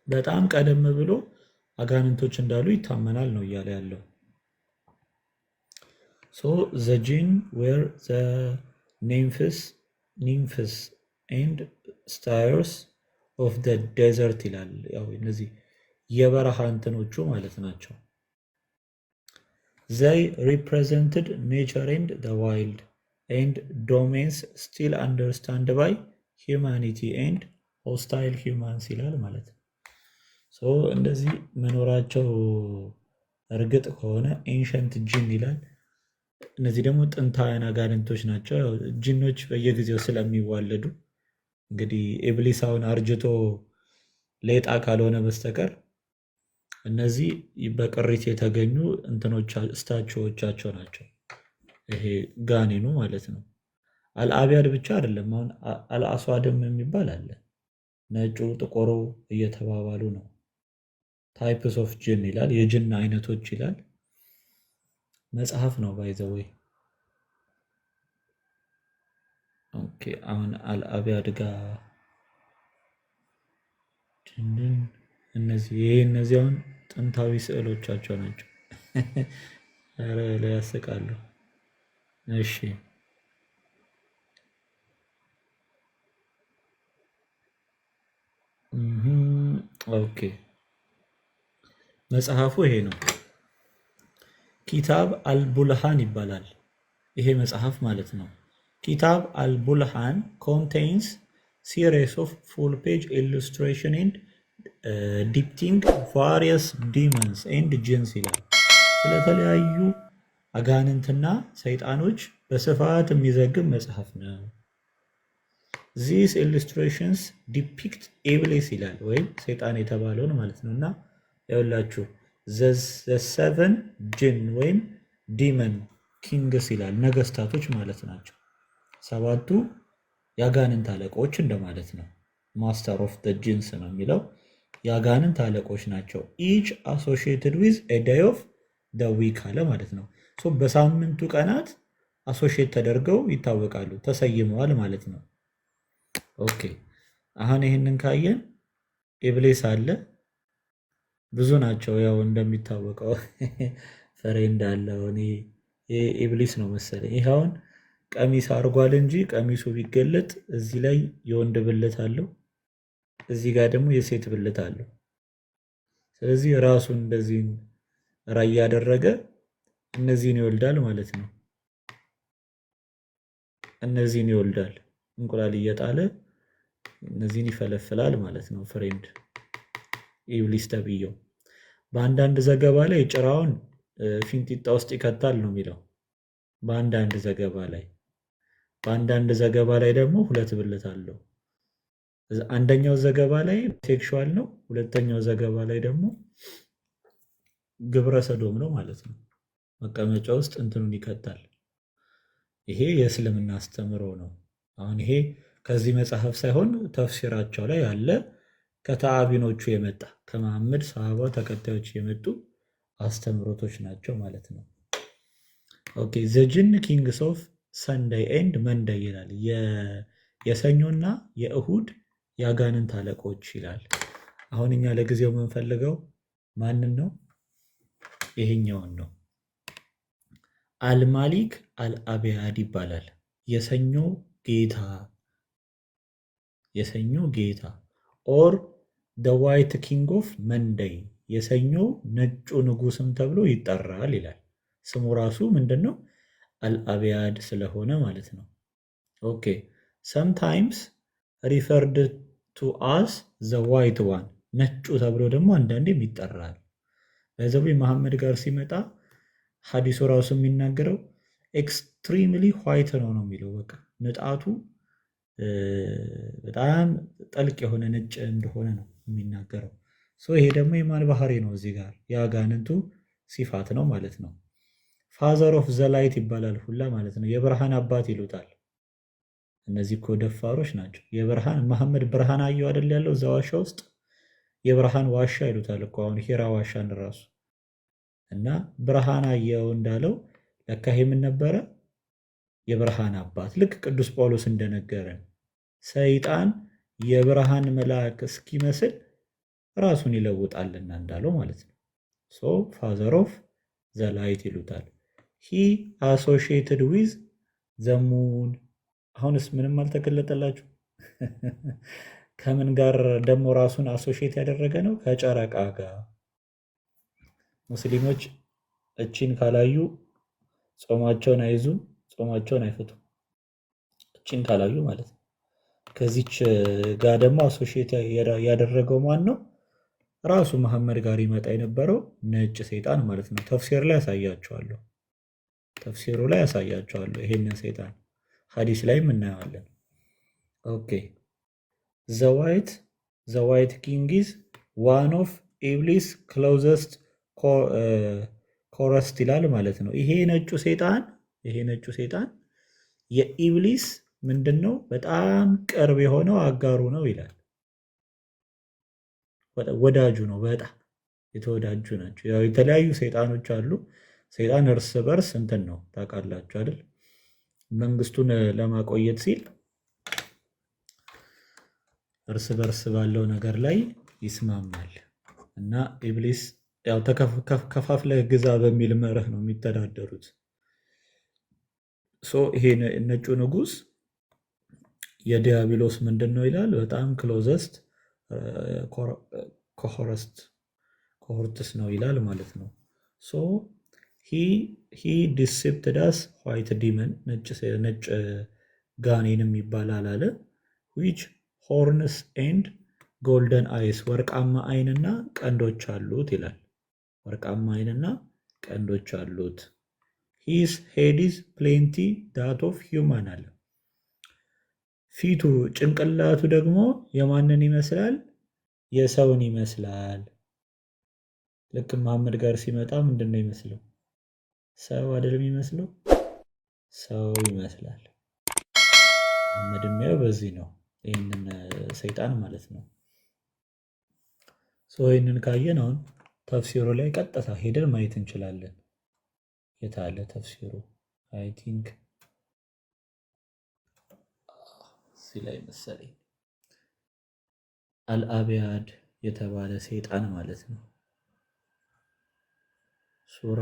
በጣም ቀደም ብሎ አጋንንቶች እንዳሉ ይታመናል ነው እያለ ያለው። So the jinn were the nymphs and stars of the desert ይላል። ያው እነዚህ የበረሃ እንትኖቹ ማለት ናቸው። They represented nature and the wild and domains still understood by humanity and hostile humans ይላል ማለት ነው። ሶ እንደዚህ መኖራቸው እርግጥ ከሆነ ኤንሸንት ጂን ይላል። እነዚህ ደግሞ ጥንታውያን አጋንንቶች ናቸው። ጂኖች በየጊዜው ስለሚዋለዱ እንግዲህ ኢብሊስ አሁን አርጅቶ ሌጣ ካልሆነ በስተቀር እነዚህ በቅሪት የተገኙ እንትኖች ስታቹዎቻቸው ናቸው። ይሄ ጋኔኑ ማለት ነው። አልአቢያድ ብቻ አይደለም። አሁን አልአስዋድም የሚባል አለ። ነጩ ጥቁሩ እየተባባሉ ነው። ታይፕስ ኦፍ ጅን ይላል። የጅን አይነቶች ይላል። መጽሐፍ ነው ባይዘዌ። ኦኬ አሁን አልአቢያድ ጋር እነዚህ አሁን ጥንታዊ ስዕሎቻቸው ናቸው። ኧረ ያስቃሉ። እሺ ኦኬ መጽሐፉ ይሄ ነው። ኪታብ አልቡልሃን ይባላል ይሄ መጽሐፍ ማለት ነው። ኪታብ አልቡልሃን ኮንቴይንስ ሲሪስ ኦፍ ፉል ፔጅ ኢሉስትሬሽን ኤንድ ዲፒክቲንግ ቫሪየስ ዲመንስ ኤንድ ጂንስ ይላል። ስለተለያዩ አጋንንትና ሰይጣኖች በስፋት የሚዘግብ መጽሐፍ ነው። ዚስ ኢሉስትሬሽንስ ዲፒክት ኢብሊስ ይላል ወይም ሰይጣን የተባለውን ማለት ነው። እና ያውላችሁ ዘ7 ጂን ወይም ዲመን ኪንግስ ይላል። ነገስታቶች ማለት ናቸው። 7ቱ የአጋንንት አለቆች እንደማለት ነው። ማስተር ኦፍ ዘ ጂንስ ነው የሚለው የአጋንንት አለቆች ናቸው። ኢች አሶሺየትድ ዊዝ ኤ ዴይ ኦፍ ዘ ዊክ አለ ማለት ነው። በሳምንቱ ቀናት አሶሺየት ተደርገው ይታወቃሉ፣ ተሰይመዋል ማለት ነው። ኦኬ አሁን ይህንን ካየን ኢብሊስ አለ፣ ብዙ ናቸው። ያው እንደሚታወቀው ፍሬንድ አለ። እኔ ኢብሊስ ነው መሰለኝ። ይህ አሁን ቀሚስ አድርጓል እንጂ ቀሚሱ ቢገለጥ እዚህ ላይ የወንድ ብልት አለው፣ እዚህ ጋር ደግሞ የሴት ብልት አለው። ስለዚህ ራሱን እንደዚህ ራይ ያደረገ እነዚህን ይወልዳል ማለት ነው። እነዚህን ይወልዳል፣ እንቁላል እየጣለ እነዚህን ይፈለፍላል ማለት ነው። ፍሬንድ ኢብሊስ ተብየው በአንዳንድ ዘገባ ላይ ጭራውን ፊንጢጣ ውስጥ ይከታል ነው የሚለው በአንዳንድ ዘገባ ላይ። በአንዳንድ ዘገባ ላይ ደግሞ 2 ብልት አለው። አንደኛው ዘገባ ላይ ሴክሹዋል ነው፣ ሁለተኛው ዘገባ ላይ ደግሞ ግብረ ሰዶም ነው ማለት ነው። መቀመጫ ውስጥ እንትኑን ይከታል። ይሄ የእስልምና አስተምሮ ነው። አሁን ይሄ ከዚህ መጽሐፍ ሳይሆን ተፍሲራቸው ላይ ያለ ከተአቢኖቹ የመጣ ከመሐመድ ሰሃባ ተከታዮች የመጡ አስተምሮቶች ናቸው ማለት ነው። ኦኬ ዘ ጂን ኪንግስ ኦፍ ሰንደይ ኤንድ መንደይ ይላል። የሰኞና የእሁድ የአጋንንት አለቆች ይላል። አሁን እኛ ለጊዜው የምንፈልገው ማንን ነው? ይሄኛውን ነው። አልማሊክ አልአብያድ ይባላል። የሰኞ ጌታ የሰኞ ጌታ ኦር ደ ዋይት ኪንግ ኦፍ መንደይ የሰኞ ነጩ ንጉስም ተብሎ ይጠራል ይላል። ስሙ ራሱ ምንድን ነው? አልአብያድ ስለሆነ ማለት ነው። ኦኬ ሰምታይምስ ሪፈርድ ቱ አስ ዘ ዋይት ዋን ነጩ ተብሎ ደግሞ አንዳንዴም ይጠራል። በዘቡ መሐመድ ጋር ሲመጣ ሐዲሱ ራሱ የሚናገረው ኤክስትሪምሊ ዋይት ነው የሚለው። በቃ ንጣቱ በጣም ጠልቅ የሆነ ነጭ እንደሆነ ነው የሚናገረው። ይሄ ደግሞ የማን ባህሪ ነው? እዚህ ጋር የአጋንንቱ ሲፋት ነው ማለት ነው። ፋዘር ኦፍ ዘላይት ይባላል ሁላ ማለት ነው። የብርሃን አባት ይሉታል። እነዚህ እኮ ደፋሮች ናቸው። የብርሃን መሐመድ ብርሃን አየው አይደል ያለው እዛ ዋሻ ውስጥ የብርሃን ዋሻ ይሉታል እኮ አሁን ሂራ ዋሻን ራሱ እና ብርሃን አየው እንዳለው ለካ ይሄ ምን ነበረ? የብርሃን አባት። ልክ ቅዱስ ጳውሎስ እንደነገረን ሰይጣን የብርሃን መልአክ እስኪመስል ራሱን ይለውጣልና እንዳለው ማለት ነው። ፋዘር ኦፍ ዘላይት ይሉታል። ሂ አሶሺየትድ ዊዝ ዘሙን። አሁንስ ምንም አልተገለጠላችሁ? ከምን ጋር ደግሞ ራሱን አሶሺየት ያደረገ ነው? ከጨረቃ ጋር። ሙስሊሞች እቺን ካላዩ ጾማቸውን አይዙም፣ ጾማቸውን አይፈቱም። እቺን ካላዩ ማለት ነው። ከዚች ጋር ደግሞ አሶሺየት ያደረገው ማን ነው? ራሱ መሐመድ ጋር ይመጣ የነበረው ነጭ ሰይጣን ማለት ነው። ተፍሲር ላይ ያሳያቸዋለሁ። ተፍሲሩ ላይ ያሳያቸዋለሁ ይሄንን ሰይጣን ሐዲስ ላይም እናየዋለን። ኦኬ ዘ ዋይት ኪንግ ኢዝ ዋን ኦፍ ኢብሊስ ክሎዘስት ኮረስት ይላል ማለት ነው። ይሄ ነጩ ሰይጣን የኢብሊስ ምንድን ነው? በጣም ቅርብ የሆነው አጋሩ ነው ይላል። ወዳጁ ነው። በጣም የተወዳጁ ናቸው። ያው የተለያዩ ሰይጣኖች አሉ። ሰይጣን እርስ በርስ እንትን ነው ታውቃላችሁ አይደል? መንግስቱን ለማቆየት ሲል እርስ በርስ ባለው ነገር ላይ ይስማማል እና ኢብሊስ ያው ከፋፍለህ ግዛ በሚል መርህ ነው የሚተዳደሩት። ይሄ ነጩ ንጉስ የዲያብሎስ ምንድን ነው ይላል? በጣም ክሎዘስት ኮሆርትስ ነው ይላል ማለት ነው። ሂ ዲሴፕትድ አስ ዋይት ዲመን ነጭ ጋኔንም ይባላል አለ ዊች ሆርንስ ኤንድ ጎልደን አይስ ወርቃማ አይንና ቀንዶች አሉት ይላል። ወርቃማ አይንና ቀንዶች አሉት። ሂስ ሄድ ኢዝ ፕሌንቲ ዳት ኦፍ ሂውማን አለ። ፊቱ ጭንቅላቱ ደግሞ የማንን ይመስላል? የሰውን ይመስላል። ልክ መሐመድ ጋር ሲመጣ ምንድን ነው ይመስለው? ሰው አይደለም ይመስለው? ሰው ይመስላል። መሐመድ የሚያው በዚህ ነው፣ ይህንን ሰይጣን ማለት ነው። ይህንን ካየን አሁን ተፍሲሩ ላይ ቀጥታ ሄደን ማየት እንችላለን። የታለ ተፍሲሩ? አይ ቲንክ እዚህ ላይ መሰለኝ። አልአብያድ የተባለ ሰይጣን ማለት ነው። ሱራ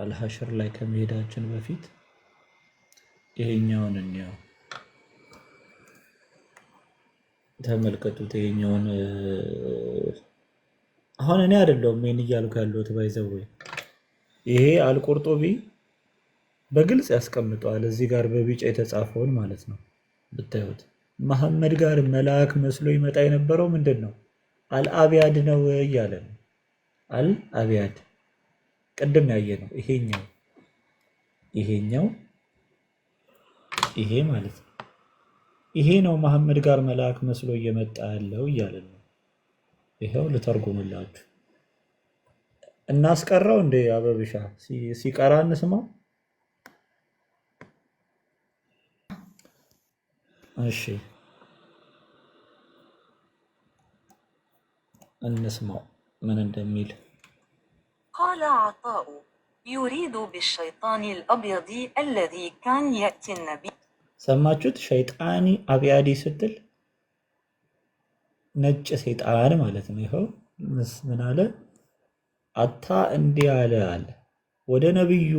አልሐሽር ላይ ከመሄዳችን በፊት ይሄኛውን እንየው። ተመልከቱት። ይሄኛውን አሁን እኔ አይደለሁም ይሄን እያልኩ ያለሁት ባይዘው ይሄ አልቁርጡቢ በግልጽ ያስቀምጠዋል። እዚህ ጋር በቢጫ የተጻፈውን ማለት ነው ብታዩት። መሐመድ ጋር መልአክ መስሎ ይመጣ የነበረው ምንድን ነው? አልአብያድ ነው እያለ ነው። አልአብያድ ቅድም ያየ ነው። ይሄኛው ይሄ ማለት ነው። ይሄ ነው መሐመድ ጋር መልአክ መስሎ እየመጣ ያለው እያለ ነው። ይሄው ልተርጉምላችሁ። እናስቀራው እንደ አበብሻ ሲቀራ እንስማው። እሺ እንስማው ምን እንደሚል። قال عطاء يريد بالشيطان الأبيض الذي كان يأتي النبي ሰማችሁት? ሸይጣኒ አብያዲ ስትል ነጭ ሰይጣን ማለት ነው። ይኸው ምን አለ? አታ እንዲህ አለ አለ ወደ ነቢዩ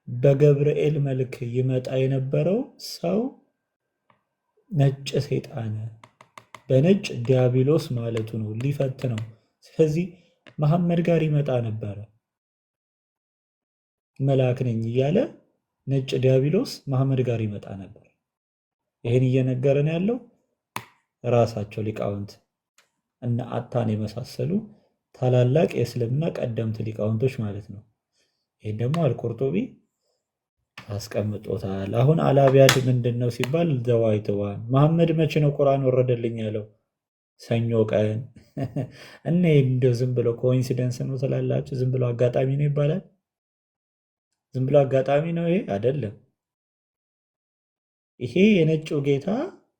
በገብርኤል መልክ ይመጣ የነበረው ሰው ነጭ ሰይጣን በነጭ ዲያብሎስ ማለቱ ነው፣ ሊፈት ነው። ስለዚህ መሐመድ ጋር ይመጣ ነበረ መልአክ ነኝ እያለ ነጭ ዲያብሎስ መሐመድ ጋር ይመጣ ነበር። ይህን እየነገረን ያለው ራሳቸው ሊቃውንት እነ አታን የመሳሰሉ ታላላቅ የእስልምና ቀደምት ሊቃውንቶች ማለት ነው። ይህን ደግሞ አልቁርጡቢ አስቀምጦታል። አሁን አልአብያድ ምንድን ነው ሲባል ዘዋይትዋን መሐመድ መቼ ነው ቁርአን ወረደልኝ ያለው? ሰኞ ቀን። እኔ እንደው ዝም ብሎ ኮኢንሲደንስ ነው ትላላችሁ? ዝም ብሎ አጋጣሚ ነው ይባላል? ዝም ብሎ አጋጣሚ ነው ይሄ አይደለም። ይሄ የነጩ ጌታ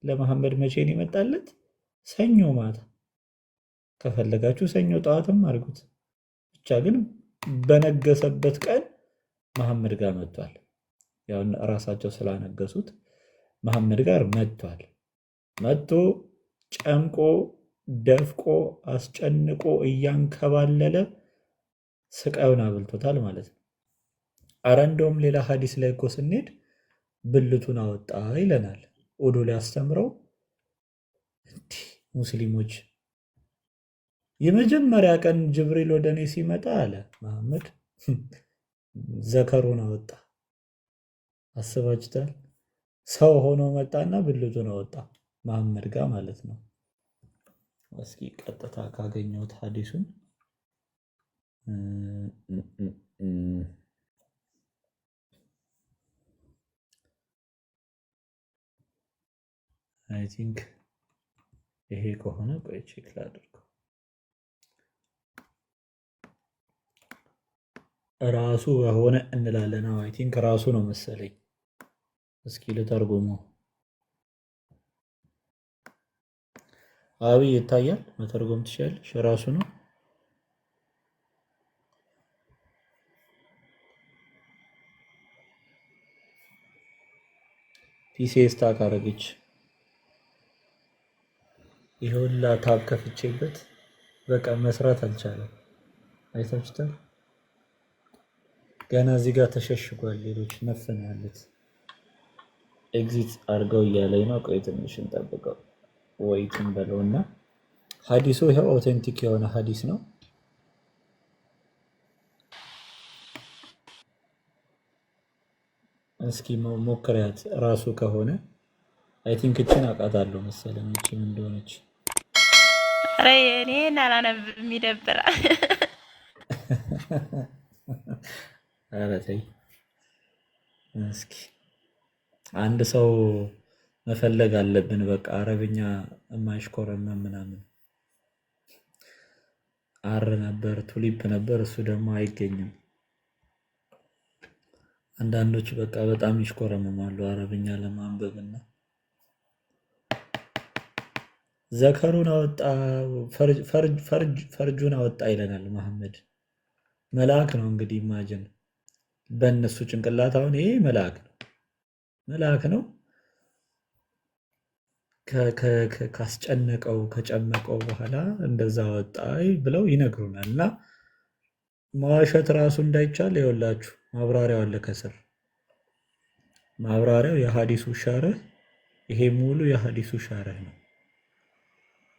ለመሐመድ መቼ ነው ይመጣለት? ሰኞ ማታ። ከፈለጋችሁ ሰኞ ጠዋትም አድርጉት። ብቻ ግን በነገሰበት ቀን መሐመድ ጋር መጥቷል። ያው ራሳቸው ስላነገሱት መሐመድ ጋር መጥቷል። መጥቶ ጨምቆ ደፍቆ አስጨንቆ እያንከባለለ ስቃዩን አብልቶታል ማለት ነው። አረ እንደውም ሌላ ሀዲስ ላይ እኮ ስንሄድ ብልቱን አወጣ ይለናል። ኡዱ ሊያስተምረው እንዲህ ሙስሊሞች የመጀመሪያ ቀን ጅብሪል ወደ እኔ ሲመጣ አለ መሐመድ ዘከሩን አወጣ። አስባችታል? ሰው ሆኖ መጣና ብልቱን አወጣ መሐመድ ጋር ማለት ነው። እስኪ ቀጥታ ካገኘሁት ሀዲሱን አይ ቲንክ ይሄ ከሆነ ቆይ ቼክ ላድርገው። ራሱ በሆነ እንላለን። አይ ቲንክ ራሱ ነው መሰለኝ። እስኪ ልተርጉመው። አብይ ይታያል? መተርጎም ትችላለሽ? ራሱ ነው። ፒሲ ስታክ አረገች። ይሁላ ታብ ከፍቼበት በቃ መስራት አልቻለም። አይታችሁታል? ገና እዚህ ጋር ተሸሽጓል። ሌሎች ነፍን ያሉት ኤግዚት አድርገው እያለኝ ነው። ቆይ ትንሽ እንጠብቀው። ወይትን በለውና ሀዲሱ ይሄው ኦቴንቲክ የሆነ ሀዲስ ነው። እስኪ ሞክሪያት። ራሱ ከሆነ አይ ቲንክ እችን አውቃታለሁ መሰለኝ እችን እንደሆነች። ኧረ እኔን አላነብም ይደብራል። ኧረ ተይ እስኪ አንድ ሰው መፈለግ አለብን። በቃ አረብኛ የማይሽኮረመም ምናምን አር ነበር ቱሊፕ ነበር፣ እሱ ደግሞ አይገኝም። አንዳንዶች በቃ በጣም ይሽኮረመማሉ አረብኛ ለማንበብና ዘከሩን አወጣ ፈርጁን አወጣ ይለናል መሐመድ። መልአክ ነው እንግዲህ ኢማጅን በእነሱ ጭንቅላት አሁን ይሄ መልአክ ነው። ካስጨነቀው ከጨመቀው በኋላ እንደዛ ወጣ ብለው ይነግሩናል። እና መዋሸት ራሱ እንዳይቻል ይኸውላችሁ ማብራሪያው አለ ከስር። ማብራሪያው የሀዲሱ ሸርህ፣ ይሄ ሙሉ የሀዲሱ ሸርህ ነው።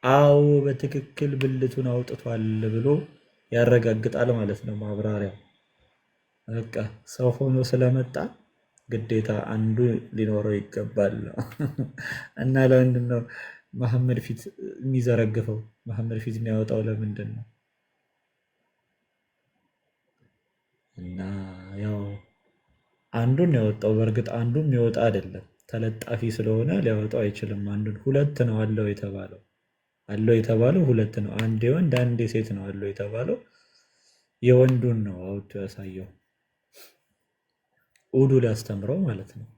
አዎ በትክክል ብልቱን አውጥቷል ብሎ ያረጋግጣል ማለት ነው ማብራሪያው። በቃ ሰው ሆኖ ስለመጣ ግዴታ አንዱ ሊኖረው ይገባል ነው። እና ለምንድን ነው መሐመድ ፊት የሚዘረግፈው? መሐመድ ፊት የሚያወጣው ለምንድን ነው? እና ያው አንዱን ያወጣው በእርግጥ አንዱ የሚወጣ አይደለም፣ ተለጣፊ ስለሆነ ሊያወጣው አይችልም። አንዱን ሁለት ነው አለው የተባለው ሁለት ነው። አንድ የወንድ አንድ የሴት ነው አለው የተባለው የወንዱን ነው አውጥቶ ያሳየው ኡዱ ሊያስተምረው ማለት ነው።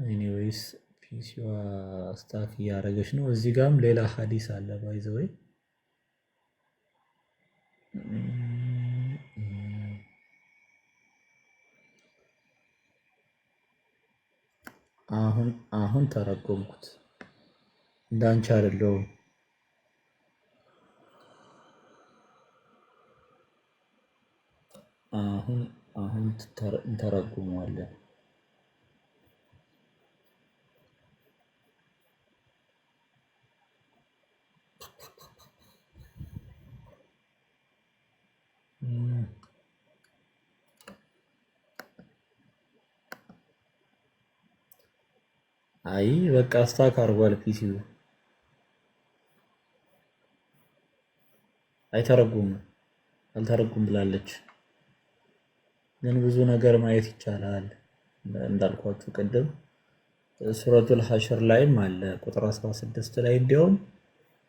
ኤኒዌይስ ፒሲዋ ስታክ እያደረገች ነው። እዚህ ጋርም ሌላ ሀዲስ አለ ባይዘወይ አሁን ተረጎምኩት። እንዳንቺ አይደለሁም። አሁን አሁን እንተረጉመዋለን። አይ በቃ ስታክ አድርጓል ፒሲው። አይተረጉም አልተረጉም ብላለች። ግን ብዙ ነገር ማየት ይቻላል። እንዳልኳችሁ ቅድም ሱረቱል ሐሽር ላይም አለ ቁጥር 16 ላይ እንዲያውም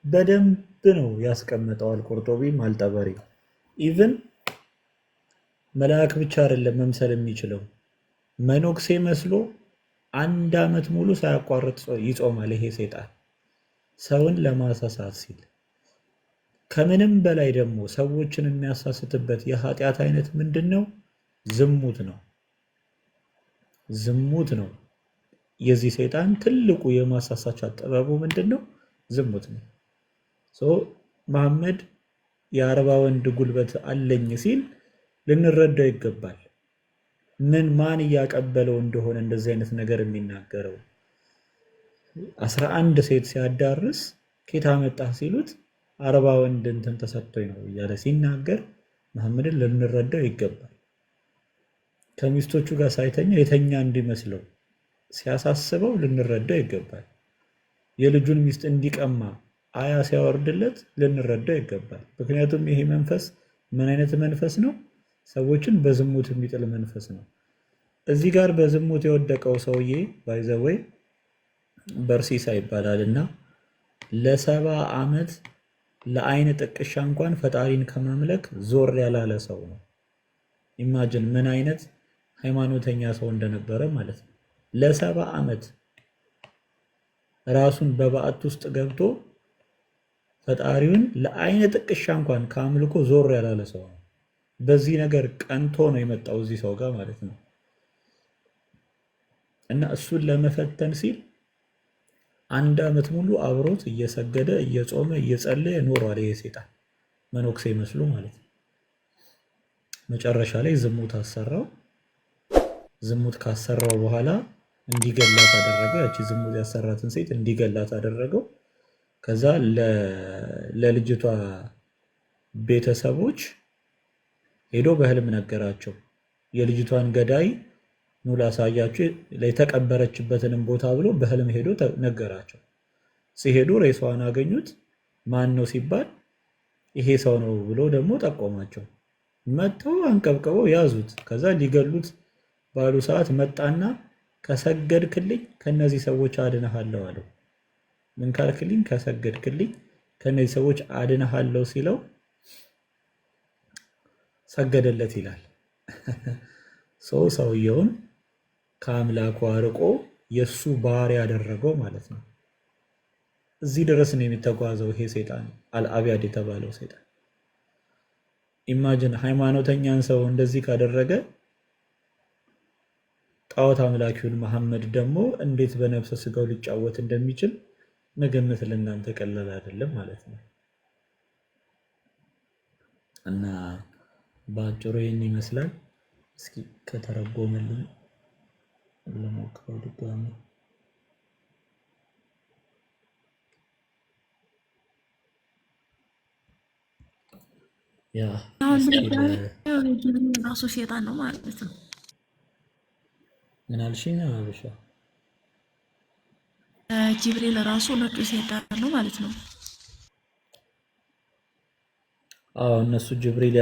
በደንብ ነው ያስቀመጠው አልቁርጡቢም አልጠበሪ። ኢቭን መልአክ ብቻ አይደለም መምሰል የሚችለው መኖክሴ መስሎ 1 ዓመት ሙሉ ሳያቋርጥ ይጾማል ይሄ ሰይጣን ሰውን ለማሳሳት ሲል። ከምንም በላይ ደግሞ ሰዎችን የሚያሳስትበት የኃጢአት አይነት ምንድነው? ዝሙት ነው። ዝሙት ነው። የዚህ ሰይጣን ትልቁ የማሳሳቻ ጥበቡ ምንድነው? ዝሙት ነው። መሐመድ የ40 ወንድ ጉልበት አለኝ ሲል ልንረዳው ይገባል። ማን እያቀበለው እንደሆነ እንደዚህ አይነት ነገር የሚናገረው 11 ሴት ሲያዳርስ ኬታ መጣ ሲሉት 40 ወንድ እንትን ተሰጥቶኝ ነው እያለ ሲናገር መሐመድን ልንረዳው ይገባል። ከሚስቶቹ ጋር ሳይተኛ የተኛ እንዲመስለው ሲያሳስበው ልንረዳው ይገባል። የልጁን ሚስት እንዲቀማ አያ ሲያወርድለት ልንረዳው ይገባል። ምክንያቱም ይሄ መንፈስ ምን አይነት መንፈስ ነው? ሰዎችን በዝሙት የሚጥል መንፈስ ነው። እዚህ ጋር በዝሙት የወደቀው ሰውዬ ባይዘወይ በርሲሳ ይባላልና ለ70 ዓመት ለአይን ጥቅሻ እንኳን ፈጣሪን ከማምለክ ዞር ያላለ ሰው ነው። ኢማጅን ምን አይነት ሃይማኖተኛ ሰው እንደነበረ ማለት ነው። ለ70 ዓመት ራሱን በባዕት ውስጥ ገብቶ ፈጣሪውን ለአይን ጥቅሻ እንኳን ከአምልኮ ዞር ያላለ ሰው ነው። በዚህ ነገር ቀንቶ ነው የመጣው እዚህ ሰው ጋር ማለት ነው። እና እሱን ለመፈተን ሲል 1 ዓመት ሙሉ አብሮት እየሰገደ እየጾመ እየጸለየ ኖሯል። ይሄ ሰይጣን መኖክሴ መስሎ ማለት ነው። መጨረሻ ላይ ዝሙት አሰራው። ዝሙት ካሰራው በኋላ እንዲገላት አደረገው። ያቺ ዝሙት ያሰራትን ሴት እንዲገላት አደረገው። ከዛ ለልጅቷ ቤተሰቦች ሄዶ በህልም ነገራቸው። የልጅቷን ገዳይ ኑ ላሳያችሁ የተቀበረችበትንም ቦታ ብሎ በህልም ሄዶ ነገራቸው። ሲሄዱ ሬሷን አገኙት። ማን ነው ሲባል ይሄ ሰው ነው ብሎ ደግሞ ጠቆማቸው። መጥተው አንቀብቅበው ያዙት። ከዛ ሊገሉት ባሉ ሰዓት መጣና ከሰገድክልኝ ከነዚህ ሰዎች አድነሃለሁ አለው። ምን ካልክልኝ? ከሰገድክልኝ ከነዚህ ሰዎች አድነሃለሁ ሲለው ሰገደለት ይላል። ሰውየውን ከአምላኩ አርቆ የሱ ባሪያ ያደረገው ማለት ነው። እዚህ ድረስ ነው የሚተጓዘው ይሄ ሰይጣን አልአብያድ የተባለው ሰይጣን። ኢማጂን ሃይማኖተኛን ሰው እንደዚህ ካደረገ ጣዖት አምላኪውን መሐመድ ደግሞ እንዴት በነፍሰ ስጋው ሊጫወት እንደሚችል መገመት ለእናንተ ቀላል አይደለም ማለት ነው። እና በአጭሩ ይህን ይመስላል። እስኪ ከተረጎመልኝ ለሞክረው ድጋሚ። ያ ራሱ ሴጣን ነው ማለት ነው። ምን አልሽኝ? አበሻ ጅብሪል ራሱ ነጩ ሴጣን ነው ማለት ነው። አዎ እነሱ ጅብሪል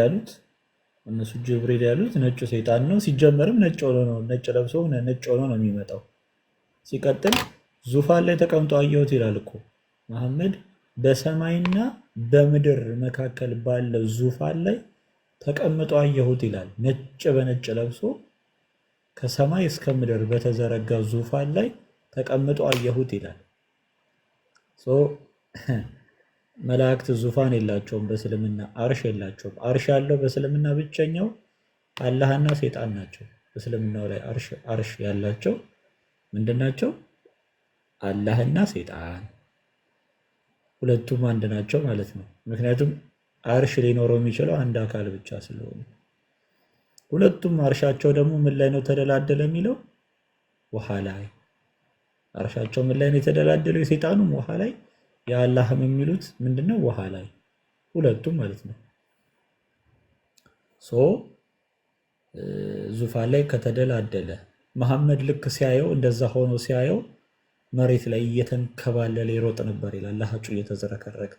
ያሉት ነጩ ሰይጣን ነው። ሲጀመርም ነጭ ሆኖ ነው ነጭ ለብሶ ነጭ ሆኖ ነው የሚመጣው። ሲቀጥል ዙፋን ላይ ተቀምጦ አየሁት ይላል እኮ መሐመድ። በሰማይና በምድር መካከል ባለው ዙፋን ላይ ተቀምጦ አየሁት ይላል። ነጭ በነጭ ለብሶ ከሰማይ እስከ ምድር በተዘረጋ ዙፋን ላይ ተቀምጦ አየሁት ይላል። መላእክት ዙፋን የላቸውም በእስልምና፣ አርሽ የላቸውም። አርሽ ያለው በእስልምና ብቸኛው አላህና ሰይጣን ናቸው። በእስልምናው ላይ አርሽ ያላቸው ምንድን ናቸው? አላህና ሰይጣን፣ ሁለቱም አንድ ናቸው ማለት ነው። ምክንያቱም አርሽ ሊኖረው የሚችለው አንድ አካል ብቻ ስለሆነ ሁለቱም አርሻቸው ደግሞ ምን ላይ ነው ተደላደለ የሚለው? ውሃ ላይ። አርሻቸው ምን ላይ ነው የተደላደለው? የሰይጣኑም ውሃ ላይ፣ የአላህም የሚሉት ምንድነው? ውሃ ላይ። ሁለቱም ማለት ነው። ሶ ዙፋን ላይ ከተደላደለ መሐመድ ልክ ሲያየው እንደዛ ሆኖ ሲያየው መሬት ላይ እየተንከባለለ ይሮጥ ነበር ይላል። ለሀጩ እየተዘረከረከ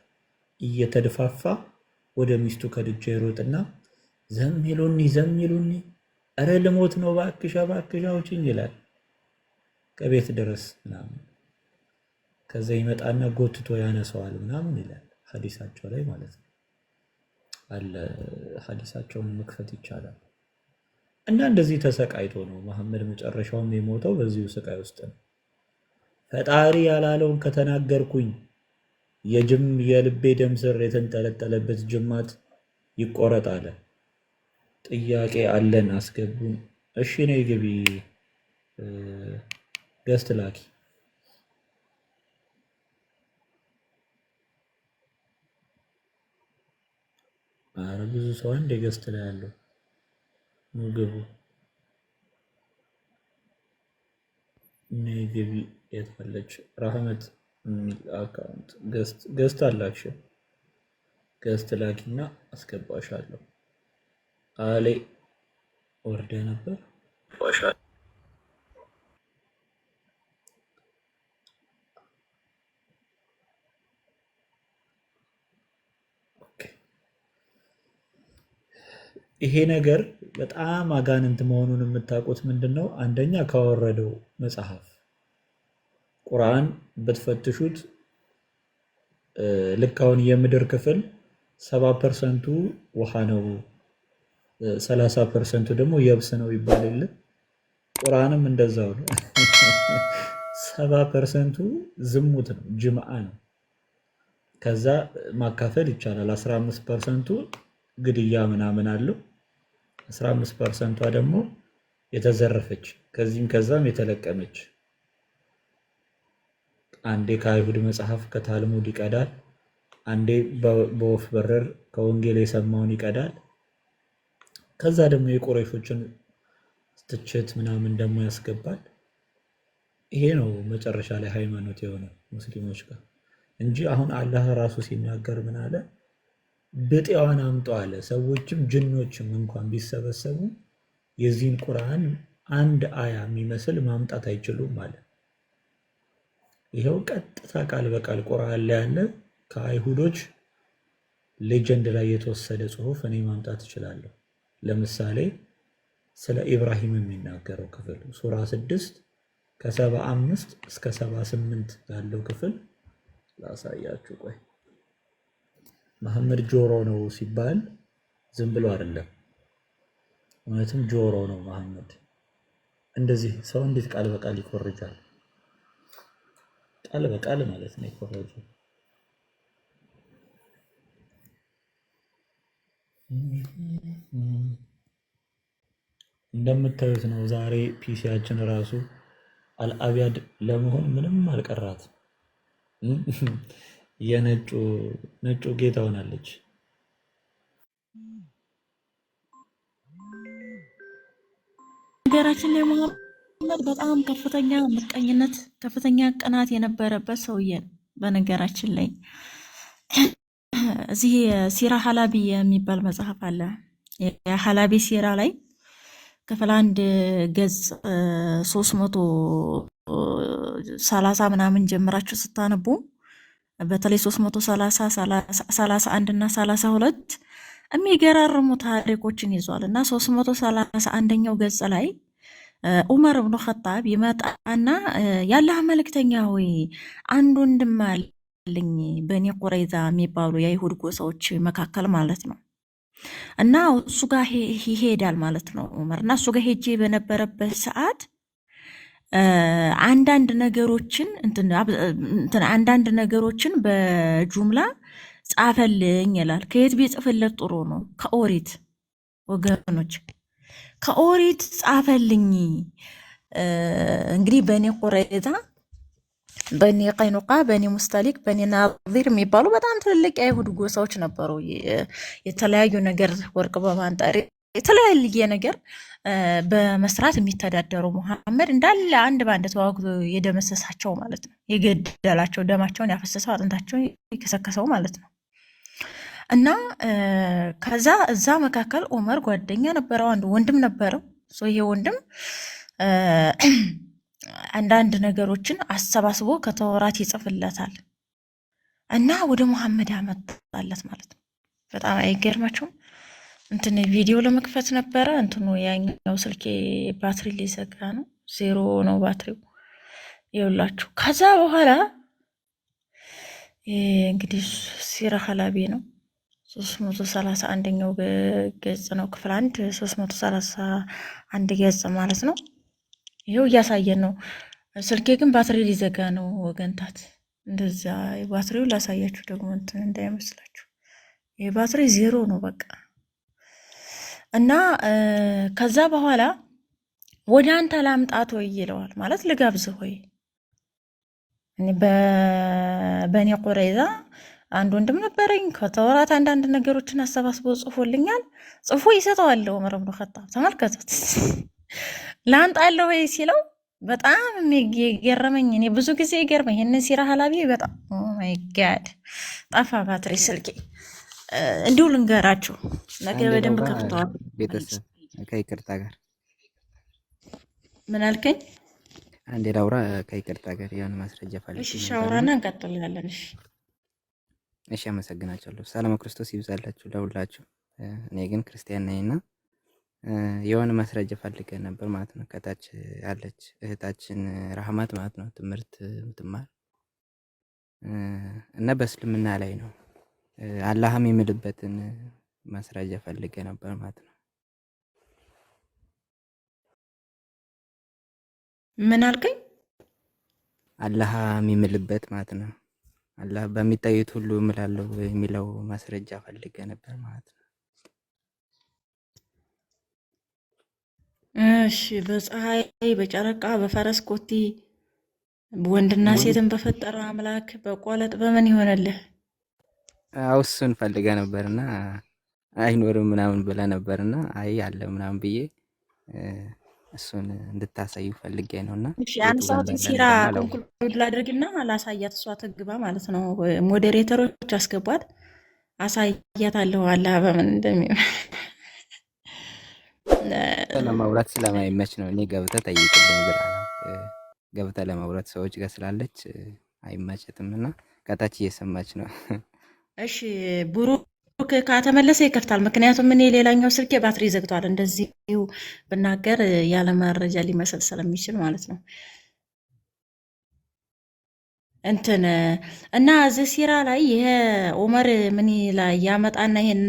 እየተደፋፋ ወደ ሚስቱ ከድጃ ይሮጥና ዘሚሉኒ ዘሚሉኒ፣ እረ ልሞት ነው እባክሽ እባክሽ አውጪኝ ይላል ከቤት ድረስ ምናምን። ከዛ ይመጣና ጎትቶ ያነሰዋል ምናምን ይላል ሐዲሳቸው ላይ ማለት ነው። አለ ሐዲሳቸውን መክፈት ይቻላል። እና እንደዚህ ተሰቃይቶ ነው መሐመድ መጨረሻውም የሞተው በዚሁ ስቃይ ውስጥ ነው። ፈጣሪ ያላለውን ከተናገርኩኝ የልቤ ደም ስር የተንጠለጠለበት ጅማት ይቆረጥ አለ። ጥያቄ አለን አስገቡን። እሺ ነይ ግቢ፣ ገስት ላኪ። አረ ብዙ ሰው አንድ ገስት ላይ ያለው ምግቡ ነይ ግቢ። የት አለች ረህመት የሚል አካውንት ገስት አላክሽ? ገስት ላኪና አስገባሻለሁ። አሌ ወርደ ነበር ይሄ ነገር በጣም አጋንንት መሆኑን የምታውቁት ምንድነው? አንደኛ ካወረደው መጽሐፍ ቁርአን ብትፈትሹት ልክ አሁን የምድር ክፍል 70% ውሃ ነው፣ 30% ደግሞ የብስ ነው ይባላል። ቁርአንም እንደዛው ነው። 70% ዝሙት ነው፣ ጅምዓ ነው። ከዛ ማካፈል ይቻላል። 15%ቱ ግድያ ምናምን አለው። 15%ቷ ደግሞ የተዘረፈች ከዚህም ከዛም የተለቀመች፣ አንዴ ከአይሁድ መጽሐፍ ከታልሙድ ይቀዳል፣ አንዴ በወፍ በረር ከወንጌል የሰማውን ይቀዳል። ከዛ ደግሞ የቁረይሾችን ትችት ምናምን ደግሞ ያስገባል። ይሄ ነው መጨረሻ ላይ ሃይማኖት የሆነ ሙስሊሞች ጋር እንጂ አሁን አላህ ራሱ ሲናገር ምን አለ? ብጤዋን አምጡ አለ። ሰዎችም ጅኖችም እንኳን ቢሰበሰቡ የዚህን ቁርአን አንድ አያ የሚመስል ማምጣት አይችሉም አለ። ይኸው ቀጥታ ቃል በቃል ቁርአን ላይ ያለ ከአይሁዶች ሌጀንድ ላይ የተወሰደ ጽሑፍ እኔ ማምጣት እችላለሁ። ለምሳሌ ስለ ኢብራሂም የሚናገረው ክፍል ሱራ 6 ከ75 እስከ 78 ያለው ክፍል ላሳያችሁ። ቆይ መሐመድ ጆሮ ነው ሲባል ዝም ብሎ አይደለም፣ እውነትም ጆሮ ነው መሐመድ። እንደዚህ ሰው እንዴት ቃል በቃል ይኮርጃል? ቃል በቃል ማለት ነው ይኮርጃል። እንደምታዩት ነው። ዛሬ ፒሲያችን ራሱ አልአብያድ ለመሆን ምንም አልቀራት። ነጩ ጌታ ሆናለች። ነገራችን ላይ መሐመድ በጣም ከፍተኛ ምቀኝነት፣ ከፍተኛ ቅናት የነበረበት ሰውዬ ነው። በነገራችን ላይ እዚህ ሲራ ሀላቢ የሚባል መጽሐፍ አለ። የሀላቢ ሲራ ላይ ክፍል 1 ገጽ 330 ምናምን ጀምራችሁ ስታነቡ በተለይ 330፣ 31 እና 32 የሚገራርሙ ታሪኮችን ይዟል እና 331ኛው ገጽ ላይ ዑመር ብኑ ኸጣብ ይመጣና ያላህ መልእክተኛ ሆይ አንድ ወንድም አለኝ በኒ ቁረይዛ የሚባሉ የአይሁድ ጎሳዎች መካከል ማለት ነው እና እሱ ጋር ይሄዳል ማለት ነው ዑመር። እና እሱ ጋር ሄጄ በነበረበት ሰዓት አንዳንድ ነገሮችን በጁምላ ጻፈልኝ ይላል። ከየት ቢጽፍለት ጥሩ ነው? ከኦሪት ወገኖች፣ ከኦሪት ጻፈልኝ። እንግዲህ በኒ ቁረይዛ፣ በኒ ቀይኑቃ፣ በኒ ሙስተሊክ፣ በኒ ናዚር የሚባሉ በጣም ትልልቅ የአይሁድ ጎሳዎች ነበሩ። የተለያዩ ነገር ወርቅ በማንጠር የተለያየ ነገር በመስራት የሚተዳደሩ ሙሐመድ እንዳለ አንድ በአንድ ተዋግቶ የደመሰሳቸው ማለት ነው። የገደላቸው፣ ደማቸውን ያፈሰሰው፣ አጥንታቸውን የከሰከሰው ማለት ነው። እና ከዛ እዛ መካከል ዑመር ጓደኛ ነበረው፣ አንድ ወንድም ነበረው። ይሄ ወንድም አንዳንድ ነገሮችን አሰባስቦ ከተወራት ይጽፍለታል እና ወደ ሙሐመድ ያመጣለት ማለት ነው። በጣም አይገርማቸውም? እንትን ቪዲዮ ለመክፈት ነበረ እንትኑ ያኛው ስልኬ ባትሪ ሊዘጋ ነው፣ 0 ነው ባትሪው ይውላችሁ። ከዛ በኋላ እንግዲህ ሲራ ሀላቢ ነው 331ኛው ገጽ ነው፣ ክፍል 1 331 ገጽ ማለት ነው። ይሄው እያሳየን ነው። ስልኬ ግን ባትሪ ሊዘጋ ነው ወገንታት። እንደዛ ባትሪው ላሳያችሁ ደግሞ እንትን እንዳይመስላችሁ። ይሄ ባትሪ 0 ነው በቃ። እና ከዛ በኋላ ወደ አንተ ላምጣት ወይ ይለዋል ማለት ልጋብዝህ ወይ እኔ በኔ ቁረይዛ አንድ ወንድም ነበረኝ ከተወራት አንዳንድ ነገሮችን አሰባስቦ ጽፎልኛል። ጽፎ ይሰጠዋል ዑመር ኢብኑ ኸጣብ። ተመልከቱት። ላምጣለህ ወይ ሲለው በጣም የሚገርመኝ እኔ ብዙ ጊዜ ይገርመኝ ይሄንን ሲራ ሀላቢ በጣም ኦ ማይ ጋድ ጠፋ ባትሪ ስልኬ። እንዲሁ ልንገራችሁ ነገ አንዴ በደንብ ላውራ ከፍተዋል። ቤተሰብ ከይቅርታ ጋር ምን አልከኝ? አንዴ ላውራ ከይቅርታ ጋር የሆነ ማስረጃ እሺ ፈልጌ ነበርና። ሻወራና እንቀጥላለን። እሺ እሺ አመሰግናችኋለሁ። ሰላም ክርስቶስ ይብዛላችሁ ለሁላችሁ። እኔ ግን ክርስቲያን ነኝና የሆነ ማስረጃ ፈልገ ነበር ማለት ነው። ከታች ያለች እህታችን ረህማት ማለት ነው ትምህርት ምትማር እና በእስልምና ላይ ነው አላህም የሚልበትን ማስረጃ ፈልገ ነበር ማለት ነው። ምን አልከኝ? አላህ የሚምልበት ማለት ነው። አላህ በሚታዩት ሁሉ እምላለሁ የሚለው ማስረጃ ፈልገ ነበር ማለት ነው። እሺ በፀሐይ በጨረቃ በፈረስ ኮቴ ወንድና ሴትን በፈጠረ አምላክ በቆለጥ በምን ይሆነልህ? እሱን ፈልገ ነበርና አይኖርም ምናምን ብለ ነበርና አይ አለ ምናምን ብዬ እሱን እንድታሳዩ ፈልጌ ነውና እሺ አንሳውትን ሲራ ኮንክሉድ ላድርግና ላሳያት፣ እሷ ትግባ ማለት ነው። ሞዴሬተሮች አስገቧት፣ አሳያታለሁ አላህ በምን እንደሚሆን ለማውራት ስለማይመች ነው። እኔ ገብተ ጠይቅልኝ ብላ ነው ገብተ ለማውራት ሰዎች ጋር ስላለች አይመቸትም እና ከታች እየሰማች ነው። እሺ ብሩክ ከተመለሰ ይከፍታል። ምክንያቱም እኔ ሌላኛው ስልኬ ባትሪ ዘግቷል። እንደዚሁ ብናገር ያለ መረጃ ሊመስል ስለሚችል ማለት ነው። እንትን እና እዚህ ሲራ ላይ ይሄ ዑመር ምን ላይ ያመጣና ይሄን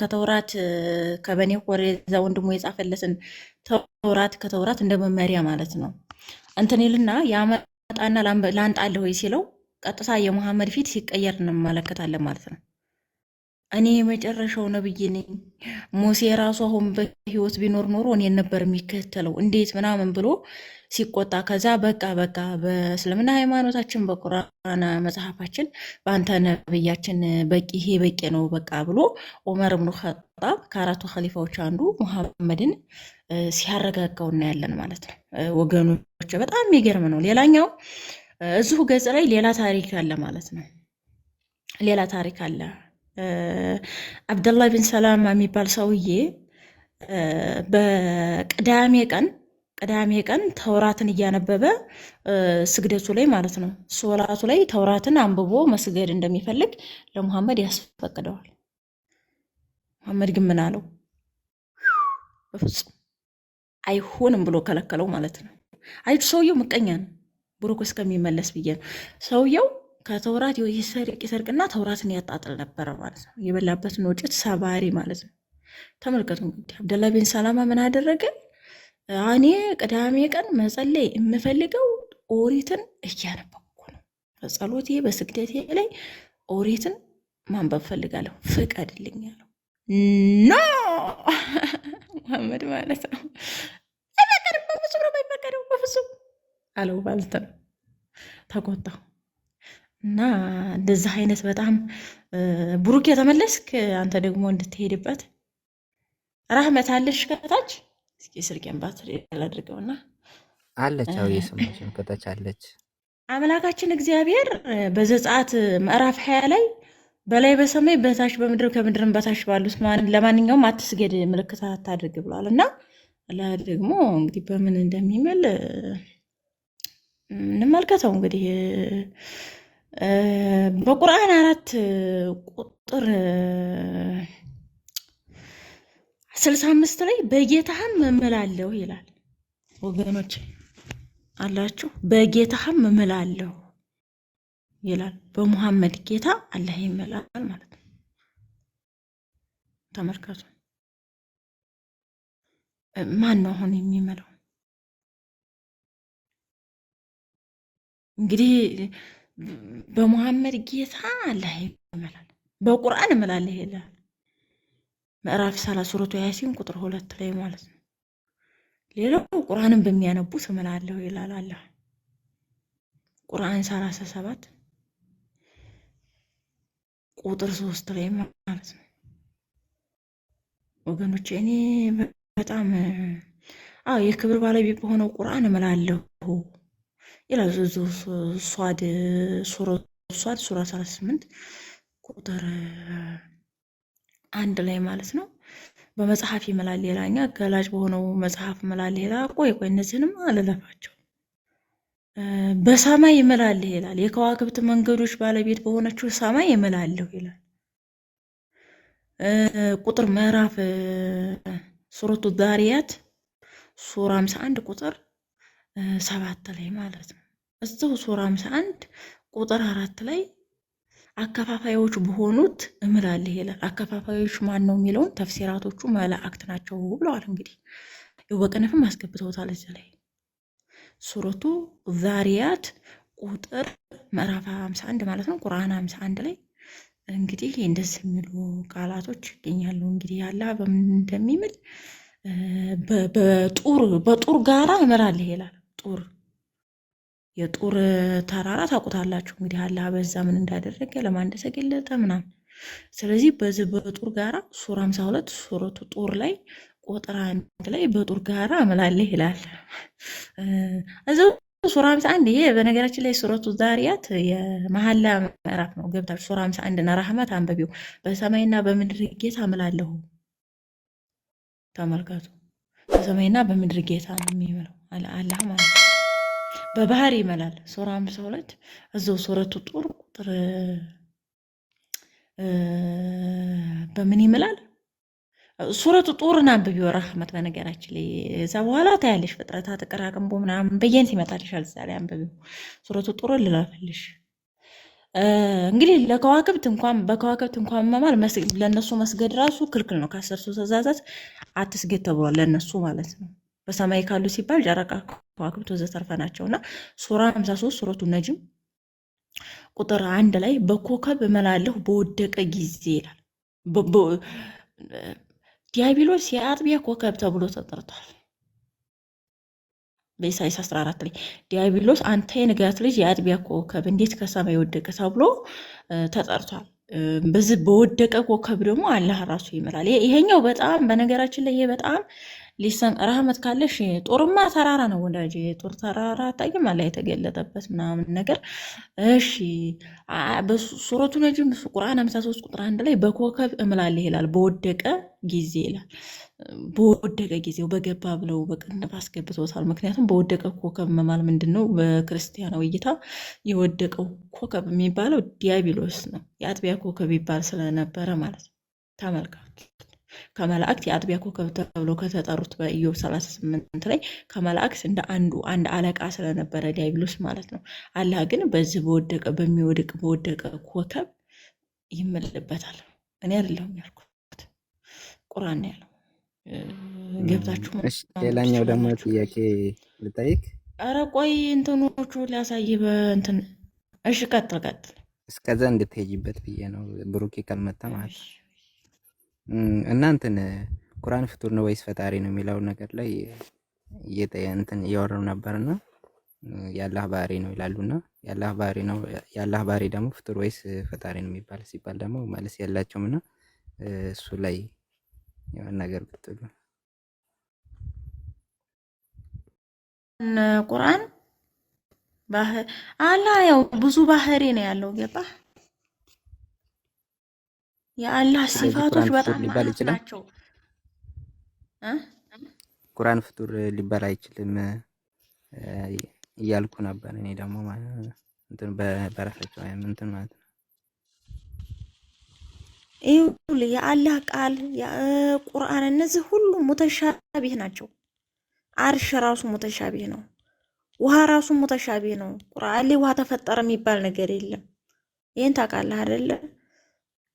ከተውራት ከበኔ ቆሬዛ ወንድሙ የጻፈለትን ተውራት ከተውራት እንደ መመሪያ ማለት ነው እንትን ይልና ያመጣና ላንጣለህ ወይ ሲለው ቀጥታ የሙሐመድ ፊት ሲቀየር እንመለከታለን ማለት ነው። እኔ የመጨረሻው ነብይ ነኝ፣ ሙሴ ራሱ አሁን በህይወት ቢኖር ኖሮ እኔን ነበር የሚከተለው እንዴት ምናምን ብሎ ሲቆጣ፣ ከዛ በቃ በእስልምና ሃይማኖታችን በቁርአን መጽሐፋችን በአንተ ነብያችን በቂ ይሄ በቂ ነው በቃ ብሎ ዑመር ኢብኑ ኸጣብ ከአራቱ ኸሊፋዎች አንዱ ሙሐመድን ሲያረጋጋው እናያለን ማለት ነው። ወገኖች በጣም የሚገርም ነው። ሌላኛው እዚሁ ገጽ ላይ ሌላ ታሪክ አለ ማለት ነው። ሌላ ታሪክ አለ። አብደላህ ቢን ሰላም የሚባል ሰውዬ በቅዳሜ ቀን ተውራትን እያነበበ ስግደቱ ላይ ማለት ነው ሶላቱ ላይ ተውራትን አንብቦ መስገድ እንደሚፈልግ ለሙሐመድ ያስፈቅደዋል። ሙሐመድ ግን ምን አለው? በፍጹም አይሆንም ብሎ ከለከለው ማለት ነው። አይ ሰውየው ምቀኛ ነው። ብሩክ እስከሚመለስ ብዬ ነው። ሰውየው ከተውራት ይሰርቅና ተውራትን ያጣጥል ነበረ ማለት ነው። የበላበትን ወጭት ሰባሪ ማለት ነው። ተመልከቱ እንግዲህ አብደላህ ቢን ሰላማ ምን አደረገ? እኔ ቅዳሜ ቀን መጸለይ የምፈልገው ኦሪትን እያነበብኩ ነው። በጸሎቴ በስግደቴ ላይ ኦሪትን ማንበብ ፈልጋለሁ፣ ፍቀድልኝ አለው። ኖ ሙሐመድ ማለት ነው አይፈቀድም፣ በፍጹም ነው የማይፈቀደው፣ በፍጹም አለው ማለት ነው። ተቆጣው እና እንደዚህ አይነት በጣም ብሩክ የተመለስክ አንተ ደግሞ እንድትሄድበት ራህመት አለሽ ከታች? እስኪ ስልኬን ባትሪ ያላድርገውና አለች። አዎ እየሰማች ነው። ከታች አለች። አምላካችን እግዚአብሔር በዘጸአት ምዕራፍ 20 ላይ በላይ በሰማይ በታች በምድር ከምድርም በታች ባሉት ለማንኛውም አትስገድ ምልክት አታድርግ ብሏል እና አላህ ደግሞ እንግዲህ በምን እንደሚምል እንመልከተው። እንግዲህ በቁርአን 4 ቁጥር 65 ላይ በጌታህም እምላለሁ ይላል። ወገኖች አላችሁ፣ በጌታህም እምላለሁ ይላል። በሙሐመድ ጌታ አላህ ይምላል ማለት ነው። ተመልከቱ። ማን ነው አሁን የሚምለው? እንግዲህ በሙሐመድ ጌታ አላህ ይምላል፣ በቁርአን እምላለሁ ይላል። ምዕራፍ 30 ሱረቱ ያሲን ቁጥር 2 ላይ ማለት ነው። ሌላው ቁርአንን በሚያነቡት እምላለሁ ይላል አላህ። ቁርአን 37 ቁጥር 3 ላይ ማለት ነው። ወገኖቼ እኔ በጣም የክብር ባለቤት በሆነው ቁርአን እምላለሁ ይላል። ሷድ ሱራ 38 ቁጥር 1 ላይ ማለት ነው። በመጽሐፍ ይምላል ሌላኛ ገላጭ በሆነው መጽሐፍ ይምላል ሌላ። ቆይ እነዚህንም አልለፋቸው። በሰማይ ይምላል ይላል። የከዋክብት መንገዶች ባለቤት በሆነችው ሰማይ ይምላለሁ ይላል። ቁጥር ምዕራፍ ሱረቱ ዛሪያት ሱራ 51 ቁጥር 7 ላይ ማለት ነው። እዚሁ ሱራ 51 ቁጥር 4 ላይ አከፋፋዮች በሆኑት እምላለሁ ይላል። አከፋፋዮች ማን ነው የሚለውን ተፍሲራቶቹ መላእክት ናቸው ብለዋል። እንግዲህ በቅንፍም አስገብተውታል እዚህ ላይ ሱረቱ ዛሪያት ቁጥር ምዕራፍ 51 ማለት ነው። ቁርአን 51 ላይ እንግዲህ እንደዚህ የሚሉ ቃላቶች ይገኛሉ። እንግዲህ አላህ በምን እንደሚምል በጡር ጋራ እምላለሁ ይላል። ጡር የጡር ተራራ ታውቁታላችሁ። እንግዲህ አላህ በዛ ምን እንዳደረገ ለማን እንደተገለጠ ምናምን። ስለዚህ በዚህ በጡር ጋራ ሱራ 52 ሱረቱ ጡር ላይ ቁጥር 1 ላይ በጡር ጋራ እምላለሁ ይላል። እዚሁ ሱራ 51 ይሄ በነገራችን ላይ ሱረቱ ዛሪያት የመሐላ ምዕራፍ ነው። ገብታችሁ ሱራ 51 እና ረህመት አንበቢው በሰማይና በምድር ጌታ እምላለሁ። ተመልከቱ፣ በሰማይና በምድር ጌታ ነው የሚምለው አላህ ማለት ነው። በባህር ይመላል። ሱራ 52 እዚሁ ሱረቱ ጡር ቁጥር በምን ይምላል? ሱረቱ ጡርን አንብቢው ረህመት። በነገራችን ላይ እዛ በኋላ ታያለሽ ፍጥረታት ተቀራቅንቦ ምናምን በየንት ይመጣልሻል። እዛ ላይ አንብቢው ሱረቱ ጡርን ልላፈልሽ። እንግዲህ ለከዋክብት እንኳን በከዋክብት እንኳን መማል ለነሱ መስገድ ራሱ ክልክል ነው። ከ10ቱ ትእዛዛት አትስገድ ተብሏል ለነሱ ማለት ነው። በሰማይ ካሉ ሲባል ጨረቃ፣ ከዋክብት ወዘተርፈ ናቸውና ሱራ 53 ሱረቱ ነጅም ቁጥር 1 ላይ በኮከብ እምላለሁ በወደቀ ጊዜ ይላል። ዲያብሎስ የአጥቢያ ኮከብ ተብሎ ተጠርቷል። በኢሳይያስ 14 ላይ ዲያብሎስ አንተ የንጋት ልጅ የአጥቢያ ኮከብ እንዴት ከሰማይ ወደቀ ተብሎ ተጠርቷል። በዚህ በወደቀ ኮከብ ደግሞ አላህ ራሱ ይምላል። ይሄኛው በጣም በነገራችን ላይ ይሄ በጣም ሊሰም ረህመት ካለሽ ጦርማ ተራራ ነው ወዳጅ። የጦር ተራራ አታውቂም? አላህ የተገለጠበት ምናምን ነገር። እሺ በሱረቱ ነጅም ቁርአን 53 ቁጥር 1 ላይ በኮከብ እምላለሁ ይላል። በወደቀ ጊዜ ይላል። በወደቀ ጊዜው በገባ ብለው በቅንፍ አስገብቶታል። ምክንያቱም በወደቀ ኮከብ መማል ምንድን ነው? በክርስቲያናዊ እይታ የወደቀው ኮከብ የሚባለው ዲያብሎስ ነው። የአጥቢያ ኮከብ ይባል ስለነበረ ማለት ነው። ተመልካቹ ከመላእክት የአጥቢያ ኮከብ ተብለው ከተጠሩት በኢዮብ 38 ላይ ከመላእክት እንደ አንድ አለቃ ስለነበረ ዲያብሎስ ማለት ነው። አላህ ግን በዚህ በወደቀ ኮከብ ይምልበታል። እኔ አይደለሁም ያልኩት፣ ቁርአን ነው ያለው። ገብታችሁ ሌላኛው ደግሞ ጥያቄ ልጠይቅ። ኧረ ቆይ እንትኖቹ ሊያሳይ በእንትን። እሺ ቀጥል። እስከዛ እንድትሄጂበት ብዬ ነው ብሩኬ ካልመጣ ማለት ነው። እናንተን ቁርአን ፍጡር ነው ወይስ ፈጣሪ ነው የሚለው ነገር ላይ እያወራው ነበርና የአላህ ባህሪ ነው ይላሉና የአላህ ባህሪ ደግሞ ፍጡር ወይስ ፈጣሪ ነው የሚባል ሲባል ደግሞ መልስ የላቸውምና እሱ ላይ የሆነ ነገር ብትሉ ቁርአን አላህ ያው ብዙ ባህሪ ነው ያለው ገባህ? የአላህ ስለዚህ ሲፋቶች ቁርአን ፍጡር በጣም ሊባል መዓት ይችላል። ናቸው እ ቁርአን ፍጡር ሊባል አይችልም እያልኩ ነበር። እኔ ደግሞ እንትን በራሳቸው እንትን ማለት ነው። ይኸውልህ የአላህ ቃል ቁርአን እነዚህ ሁሉ ሙተሻቢህ ናቸው። አርሽ ራሱ ሙተሻቢህ ነው። ውሃ ራሱ ሙተሻቢህ ነው። ቁርአን ላይ ውሃ ተፈጠረ የሚባል ነገር የለም። ይሄን ታውቃለህ አይደለ?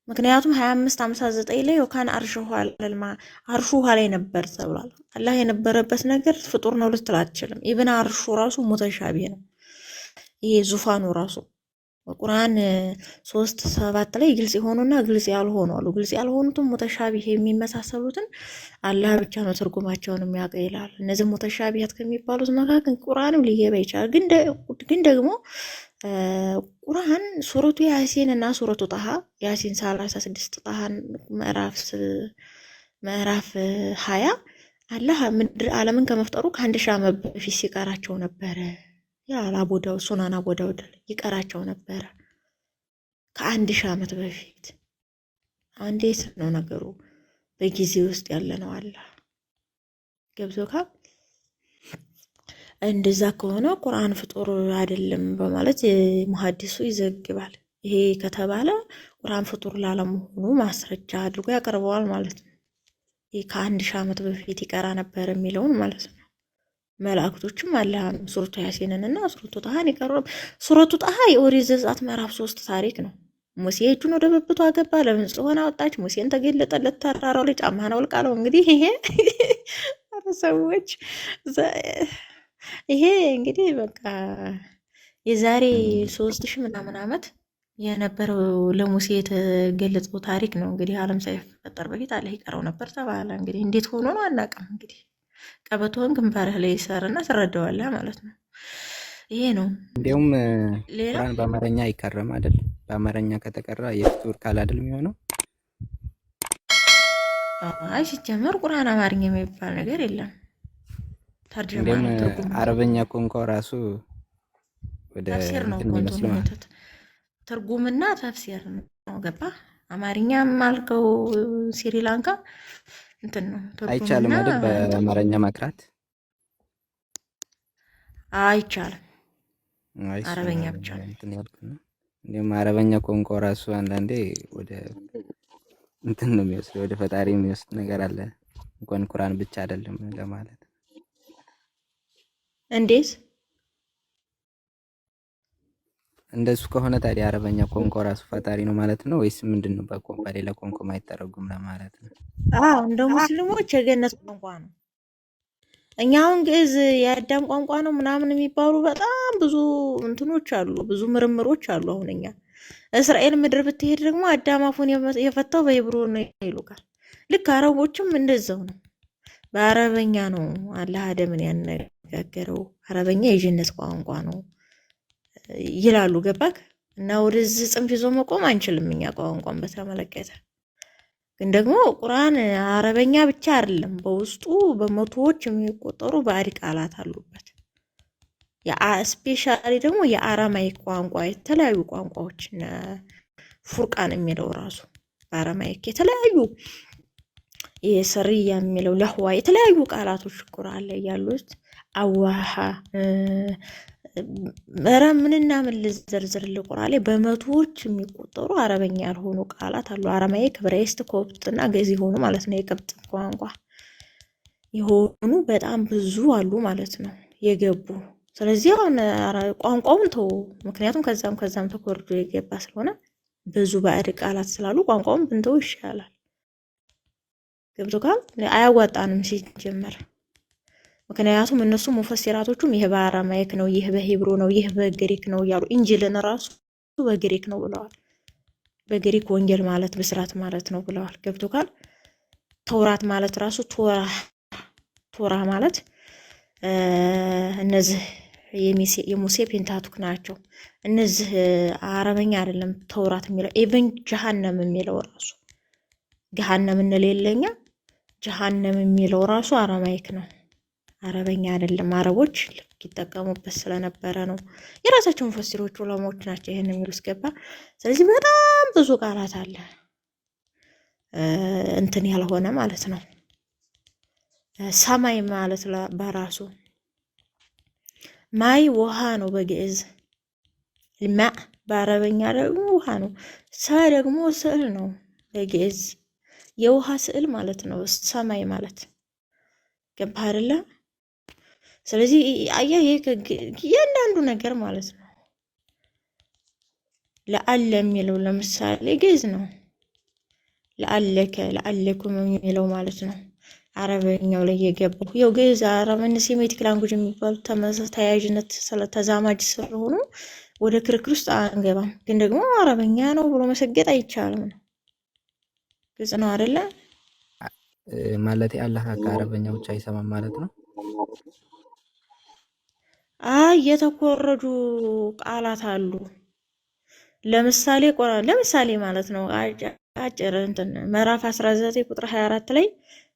ምክንያቱም 25:59 ላይ ወካን አርሽ ውሃ ለልማ አርሹ ውሃ ላይ ነበር ተብሏል። አላህ የነበረበት ነገር ፍጡር ነው ልትል አትችልም። ኢብን አርሹ ራሱ ሙተሻቢህ ነው። ይሄ ዙፋኑ ራሱ ቁርአን 3:7 ላይ ግልጽ የሆኑና ግልጽ ያልሆኑ አሉ። ግልጽ ያልሆኑትም ሙተሻቢህ የሚመሳሰሉትን አላህ ብቻ ነው ትርጉማቸውን የሚያውቀው ይላል። እነዚህ ሙተሻቢሃት ከሚባሉት መካከል ቁርአንም ሊገባ ይችላል። ግን ደግሞ ቁርአን ሱረቱ ያሲን እና ሱረቱ ጣሃ ያሲን 36 ጣሃን ምዕራፍ 20 አላህ ምድር ዓለምን ከመፍጠሩ ከ1000 ዓመት በፊት ሲቀራቸው ነበረ። ያ አቡዳውድ ሱናን አቡዳውድ ይቀራቸው ነበረ ከ1000 ዓመት በፊት። እንዴት ነው ነገሩ? በጊዜ ውስጥ ያለ ነው አላህ ገብቶካል። እንደዛ ከሆነ ቁርአን ፍጡር አይደለም በማለት ሙሐዲሱ ይዘግባል። ይሄ ከተባለ ቁርአን ፍጡር ላለመሆኑ ማስረጃ አድርጎ ያቀርበዋል ማለት ነው። ይሄ ከ1000 ዓመት በፊት ይቀራ ነበር የሚለውን ማለት ነው። መላእክቶችም አላህ ሱረቱ ያሲንን እና ሱረቱ ጣሃን ይቀርብ። ሱረቱ ጣሃ የኦሪት ዘጸአት ምዕራፍ 3 ታሪክ ነው። ሙሴ እጁን ወደ ብብቱ አገባ፣ ለምጽ ሆና ወጣች። ሙሴን ተገለጠለት ተራራው ላይ ጫማህን አውልቅ አለው። እንግዲህ ይሄ ሰዎች ይሄ እንግዲህ በቃ የዛሬ 3000 ምናምን ዓመት የነበረው ለሙሴ የተገለጸው ታሪክ ነው። እንግዲህ ዓለም ሳይፈጠር በፊት አላህ ይቀረው ነበር ተባለ። እንግዲህ እንዴት ሆኖ ነው አናውቅም። እንግዲህ ቀበቶን ግንባርህ ላይ ይሰርና ትረዳዋለህ ማለት ነው። ይሄ ነው። እንዲያውም ሌላ ቁርአን በአማርኛ አይቀርም አይደል? በአማርኛ ከተቀራ የፍጡር ቃል አይደል የሚሆነው? አይ ሲጀመር ቁርአን አማርኛ የሚባል ነገር የለም። ተርጀማ እንዲያውም ነው ትርጉም ነው። አረበኛ ቋንቋ ራሱ ወደ ተፍሲር ነው እንትን እኮ እንትኑ የሚመስለው ማለት ትርጉምና ተፍሲር ነው። ገባ? አማርኛም አልከው ስሪላንካ እንትን ነው አይቻልም ትርጉምና አይደል? በአማርኛ ማቅራት አይቻልም። አይ እሱ አረበኛ ነው ብቻ ነው። እንትን ያልኩት ነው። እንዲያውም አረበኛ ቋንቋ ራሱ አንዳንዴ ወደ እንትን ነው የሚወስድ፣ ወደ ፈጣሪ የሚወስድ ነገር አለ። እንኳን ቁርአን ብቻ አይደለም ለማለት እንዴት እንደሱ ከሆነ ታዲያ አረበኛ ቋንቋ ራሱ ፈጣሪ ነው ማለት ነው ወይስ ምንድን ነው? በሌላ ቋንቋ ማይተረጉም ለማለት ነው? አዎ እንደ ሙስሊሞች የገነት ቋንቋ ነው። እኛ አሁን ግዕዝ የአዳም ቋንቋ ነው ምናምን የሚባሉ በጣም ብዙ እንትኖች አሉ፣ ብዙ ምርምሮች አሉ። አሁን እኛ እስራኤል ምድር ብትሄድ ደግሞ አዳም አፉን የፈታው በሂብሩ ነው ይሉቃል። ልክ አረቦችም እንደዛው ነው። በአረበኛ ነው አላህ አደምን ያነጋገረው። አረበኛ የጀነት ቋንቋ ነው ይላሉ። ገባክ? እና ወደዚህ ጽንፍ ይዞ መቆም አንችልም እኛ ቋንቋን በተመለከተ። ግን ደግሞ ቁርአን አረበኛ ብቻ አይደለም፣ በውስጡ በመቶዎች የሚቆጠሩ ባዕድ ቃላት አሉበት። ስፔሻሊ ደግሞ የአረማይክ ቋንቋ የተለያዩ ቋንቋዎች ፉርቃን የሚለው ራሱ በአረማይክ የተለያዩ የሰርያ የሚለው ለህዋ የተለያዩ ቃላቶች ቁርአን ላይ ያሉት አዋሃ ምንና ምን ልዘርዝር ቁርአን ላይ በመቶዎች የሚቆጠሩ አረበኛ ያልሆኑ ቃላት አሉ። አረማይክ፣ ዕብራይስጥ፣ ኮፕት እና ግዕዝ የሆኑ ማለት ነው። የቅብጥ ቋንቋ የሆኑ በጣም ብዙ አሉ ማለት ነው የገቡ። ስለዚህ አሁን ቋንቋውን ተው፣ ምክንያቱም ከዛም ተኮርጆ የገባ ስለሆነ ብዙ ባዕድ ቃላት ስላሉ ቋንቋውን ብንተው ይሻላል። ገብቶካል? አያዋጣንም ሲጀመር። ምክንያቱም እነሱ ሙፈሲራቶቹም ይህ በአረማይክ ነው፣ ይህ በሂብሩ ነው፣ ይህ በግሪክ ነው እያሉ ኢንጅልን ራሱ በግሪክ ነው ብለዋል። በግሪክ ወንጌል ማለት ብስራት ማለት ነው ብለዋል። ገብቶካል? ተውራት ማለት ራሱ ቶራ ማለት እነዚህ የሙሴ ፔንታቱክ ናቸው። እነዚህ አረበኛ አይደለም ተውራት የሚለው ኢቨን ጀሃነም የሚለው ራሱ ገሃነም እንለኛ ጀሃነም የሚለው ራሱ አረማይክ ነው፣ አረበኛ አይደለም። አረቦች ልክ ይጠቀሙበት ስለነበረ ነው። የራሳቸው ሙፈሲሮች ዑለማዎች ናቸው ይሄን የሚሉት ገባ። ስለዚህ በጣም ብዙ ቃላት አለ እንትን ያልሆነ ማለት ነው። ሰማይ ማለት በራሱ ማይ ውሃ ነው በግዕዝ፣ ማ በአረበኛ ደግሞ ውሃ ነው። ሰ ደግሞ ስዕል ነው በግዕዝ፣ የውሃ ስዕል ማለት ነው ሰማይ ማለት ገባህ አይደለ? ስለዚህ አየህ ይሄ እያንዳንዱ ነገር ማለት ነው። ለአለ የሚለው ለምሳሌ ግዕዝ ነው። ለአለከ ለአለኩም የሚለው ማለት ነው አረበኛው ላይ የገባው ያው ግዕዝ አረበኛ ሴሜቲክ ላንጉጅ የሚባሉት ተያያዥነት ተዛማጅ ስለሆኑ ወደ ክርክር ውስጥ አንገባም። ግን ደግሞ አረበኛ ነው ብሎ መሰገጥ አይቻልም ነው። ግልጽ ነው አይደለ? ማለት አላህ ከአረበኛ ውጭ አይሰማም ማለት ነው። የተኮረጁ ቃላት አሉ። ለምሳሌ ቁርአን ለምሳሌ ማለት ነው አጭር እንትን ምዕራፍ 19 ቁጥር 24 ላይ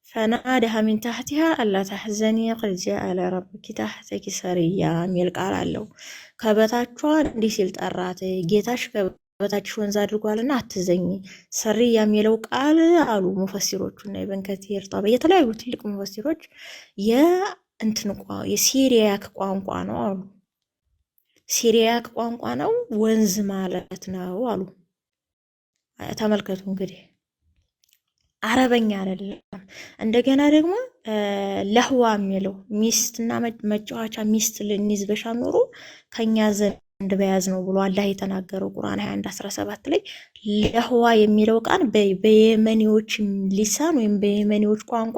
ፈናደሃ ሚን ታህቲሃ አላ ተሕዘኒ ቀድ ጀዐለ ረቡኪ ተሕተኪ ሰርያ የሚል ቃል አለው። ከበታቿ እንዲህ ሲል ጠራት፣ ጌታሽ ከበታችሽ ወንዝ አድርጓልና አትዘኝ። ሰርያ የሚለው ቃል አሉ ሙፈሲሮቹ እና ኢብን ከቲር ጣባ የተለያዩ ትልቅ ሙፈሲሮች የሲሪያክ ቋንቋ ነው አሉ። ሲሪያክ ቋንቋ ነው ወንዝ ማለት ነው አሉ። ተመልከቱ እንግዲህ አረበኛ አይደለም። እንደገና ደግሞ ለህዋ የሚለው ሚስትና መጫወቻ ሚስት ልንይዝ በሻ ኖሮ ከኛ ዘንድ በያዝ ነው ብሎ አላህ የተናገረው ቁርአን 21:17 ላይ ለህዋ የሚለው ቃል በየመኒዎች ሊሳን ወይም በየመኒዎች ቋንቋ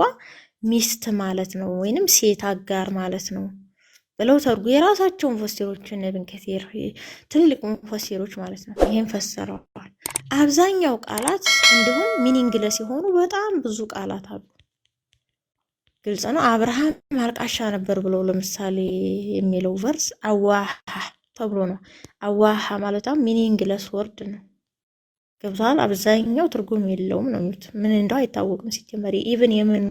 ሚስት ማለት ነው ወይንም ሴት አጋር ማለት ነው ብለው ተርጉ የራሳቸው ሙፈሲሮች ኢብን ከቲር ትልቅ ሙፈሲሮች ማለት ነው ይሄን ፈሰረዋል። አብዛኛው ቃላት እንዲሁም ሚኒንግለስ የሆኑ በጣም ብዙ ቃላት አሉ። ግልጽ ነው። አብርሃም አልቃሻ ነበር ብለው ለምሳሌ የሚለው ቨርስ አዋሃ ተብሎ ነው። አዋሃ ማለት ሚኒንግለስ ወርድ ነው። ገብቷል። አብዛኛው ትርጉም የለውም ነው የሚሉት። ምን እንደው አይታወቅም ሲጀመር ኢቭን የምን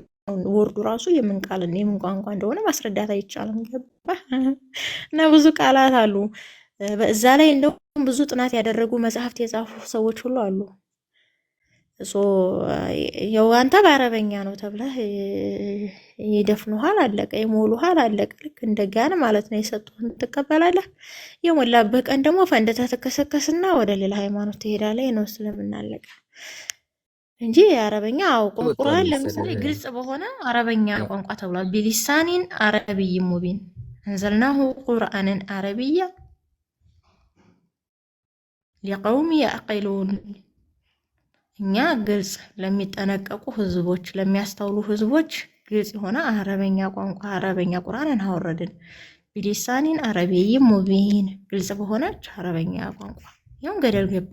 ወርዱ ራሱ የምን ቃል የምን ቋንቋ እንደሆነ ማስረዳት አይቻልም። ገባ እና ብዙ ቃላት አሉ። በዛ ላይ እንደውም ብዙ ጥናት ያደረጉ መጽሐፍት የጻፉ ሰዎች ሁሉ አሉ። ያው አንተ በአረበኛ ነው ተብለህ ይደፍኑሃል፣ አለቀ። ይሞሉሃል፣ አለቀ። ልክ እንደ ጋን ማለት ነው። የሰጡህን ትቀበላለህ። የሞላበት ቀን ደግሞ ፈንድተህ ትከሰከስና ወደ ሌላ ሃይማኖት ትሄዳለህ። ነው ስለምናለቀ እንጂ የአረበኛ አውቁም። ቁርአን ለምሳሌ ግልጽ በሆነ አረበኛ ቋንቋ ተብሏል። ቢሊሳኒን አረብይ ሙቢን አንዘልናሁ ቁርአንን አረብያ ሊቀውም ያዕቂሉን እኛ ግልጽ ለሚጠነቀቁ ህዝቦች፣ ለሚያስተውሉ ህዝቦች ግልጽ የሆነ አረበኛ ቋንቋ አረበኛ ቁርአንን አወረድን። ቢሊሳኒን አረብይ ሙቢን ግልጽ በሆነች አረበኛ ቋንቋ ያው ገደል ገባ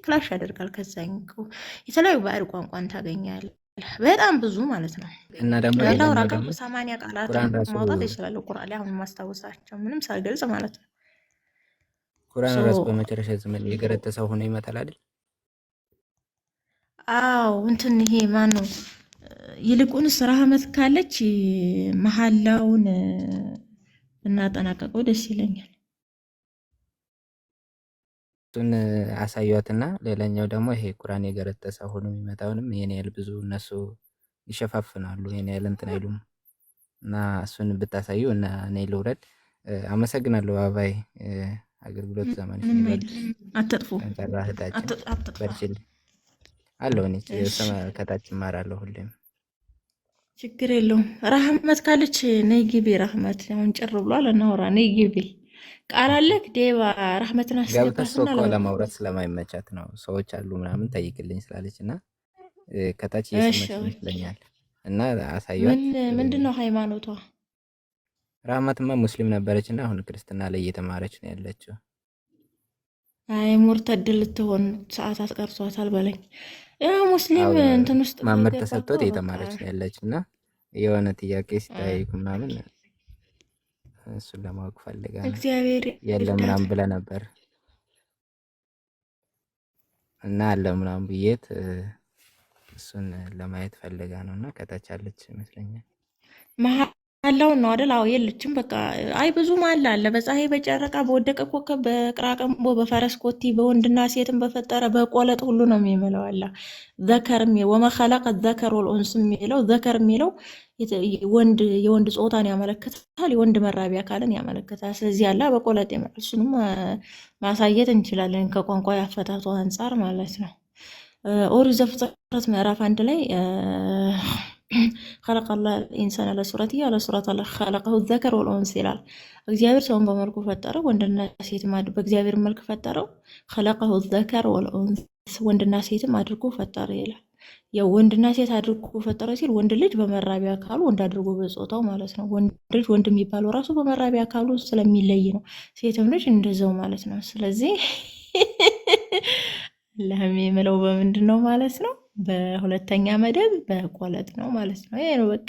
ክላሽ ያደርጋል። ከዛኛው የተለያዩ ባዕድ ቋንቋን ታገኛለህ። በጣም ብዙ ማለት ነው። እና ደግሞ ያለው ረቀም 80 ቃላት ማውጣት ይችላል። ቁርአን ላይ አሁን ማስታወሳቸው ምንም ሳልገልጽ ማለት ነው። ቁርአን ራሱ በመጨረሻ ዘመን የገረጠሰው ሆኖ ይመጣል አይደል? አዎ እንትን ይሄ ማን ነው? ይልቁንስ ረህመት ካለች መሐላውን ብናጠናቀቀው ደስ ይለኛል። እሱን አሳዩትና ሌላኛው ደግሞ ይሄ ቁርአን የገረጠሰ ሆኖ የሚመጣውንም ይሄን ያህል ብዙ እነሱ ይሸፋፍናሉ፣ ይሄን ያህል እንትን አይሉም። እና እሱን ብታሳዩ እና እኔ ልውረድ። አመሰግናለሁ አባይ። አገልግሎት ዘመን አትጥፉ እህታችን በርችል አለው። እኔ ከታች እማራለሁ ሁሌም ችግር የለውም። ረህመት ካለች ነይ ግቢ። ረህመት አሁን ጭር ብሏል። እናውራ። ነይ ግቢ። ቃል አለክ ዴባ ረህመትን አስገባትና ለማውራት ስለማይመቻት ነው ሰዎች አሉ ምናምን ጠይቅልኝ ስላለች እና ከታች እየሰማች ይመስለኛል። እና አሳዩት። ምንድነው ሃይማኖቷ? ረህመትማ ሙስሊም ነበረች እና አሁን ክርስትና ላይ እየተማረች ነው ያለችው። አይ ሙርተድ ልትሆን ሰዓታት ቀርቷታል በለኝ። ያው ሙስሊም እንትን ውስጥ ማመር ተሰጥቶት እየተማረች ነው ያለች እና የሆነ ጥያቄ ሲጠይቁ ምናምን እሱን ለማወቅ ፈልጋ እግዚአብሔር የለም ምናምን ብለህ ነበር እና አለ ምናምን ብዬት እሱን ለማየት ፈልጋ ነው እና ከታች አለች ይመስለኛል። መሀላውን ነው አይደል? አዎ የለችም። በቃ አይ ብዙ መሀላ አለ። በፀሐይ በጨረቃ በወደቀ ኮከብ በቅራቅንቦ በፈረስ ኮቲ በወንድና ሴትን በፈጠረ በቆለጥ ሁሉ ነው የሚምለው አላ ዘከር ወማ ኸለቀ ዘከር ወልኡንስ የሚለው ዘከር የሚለው የወንድ ጾታን ያመለክታል፣ የወንድ መራቢያ አካልን ያመለክታል። ስለዚህ አላ በቆለጥ ይምላል። እሱንም ማሳየት እንችላለን ከቋንቋ ያፈታቱ አንጻር ማለት ነው። ኦሪት ዘፍጥረት ምዕራፍ 1 ላይ خلق الله الإنسان على صورته على صورة الله خلقه الذكر والأنثى ይላል። እግዚአብሔር ሰውን በመልኩ ፈጠረው፣ ወንድና ሴትም በእግዚአብሔር መልክ ፈጠረው። خلقه الذكر والأنثى ወንድና ሴትም አድርጎ ፈጠረ ይላል። ያው ወንድና ሴት አድርጎ ፈጠረ ሲል ወንድ ልጅ በመራቢያ አካሉ ወንድ አድርጎ በጾታው ማለት ነው። ወንድ ልጅ ወንድ የሚባለው ራሱ በመራቢያ አካሉ ስለሚለይ ነው። ሴትም ልጅ እንደዛው ማለት ነው። ስለዚህ ለህም የምለው በምንድን ነው ማለት ነው? በሁለተኛ መደብ በቆለጥ ነው ማለት ነው። ይሄ ነው በቃ።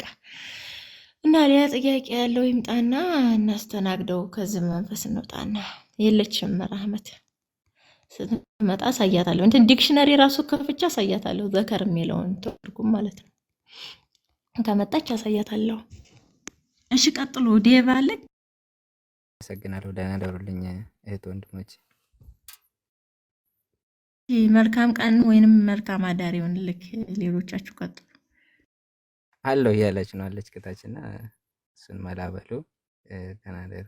እና ሌላ ጥያቄ ያለው ይምጣና እናስተናግደው። ከዚህ መንፈስ እንውጣና የለችም ረህመት ስትመጣ አሳያታለሁ። እንትን ዲክሽነሪ ራሱ ከፍቻ አሳያታለሁ። ዘከር የሚለውን ትርጉም ማለት ነው። ከመጣች አሳያታለሁ። እሺ ቀጥሎ ዴቭ አለ። አመሰግናለሁ። ደህና ደሩልኝ እህት ወንድሞች። መልካም ቀን ወይንም መልካም አዳር ይሁንልክ። ሌሎቻችሁ ቀጥሉ። አለው እያለች ነው አለች ከታችና እሱን መላበሉ ደህና ደሩ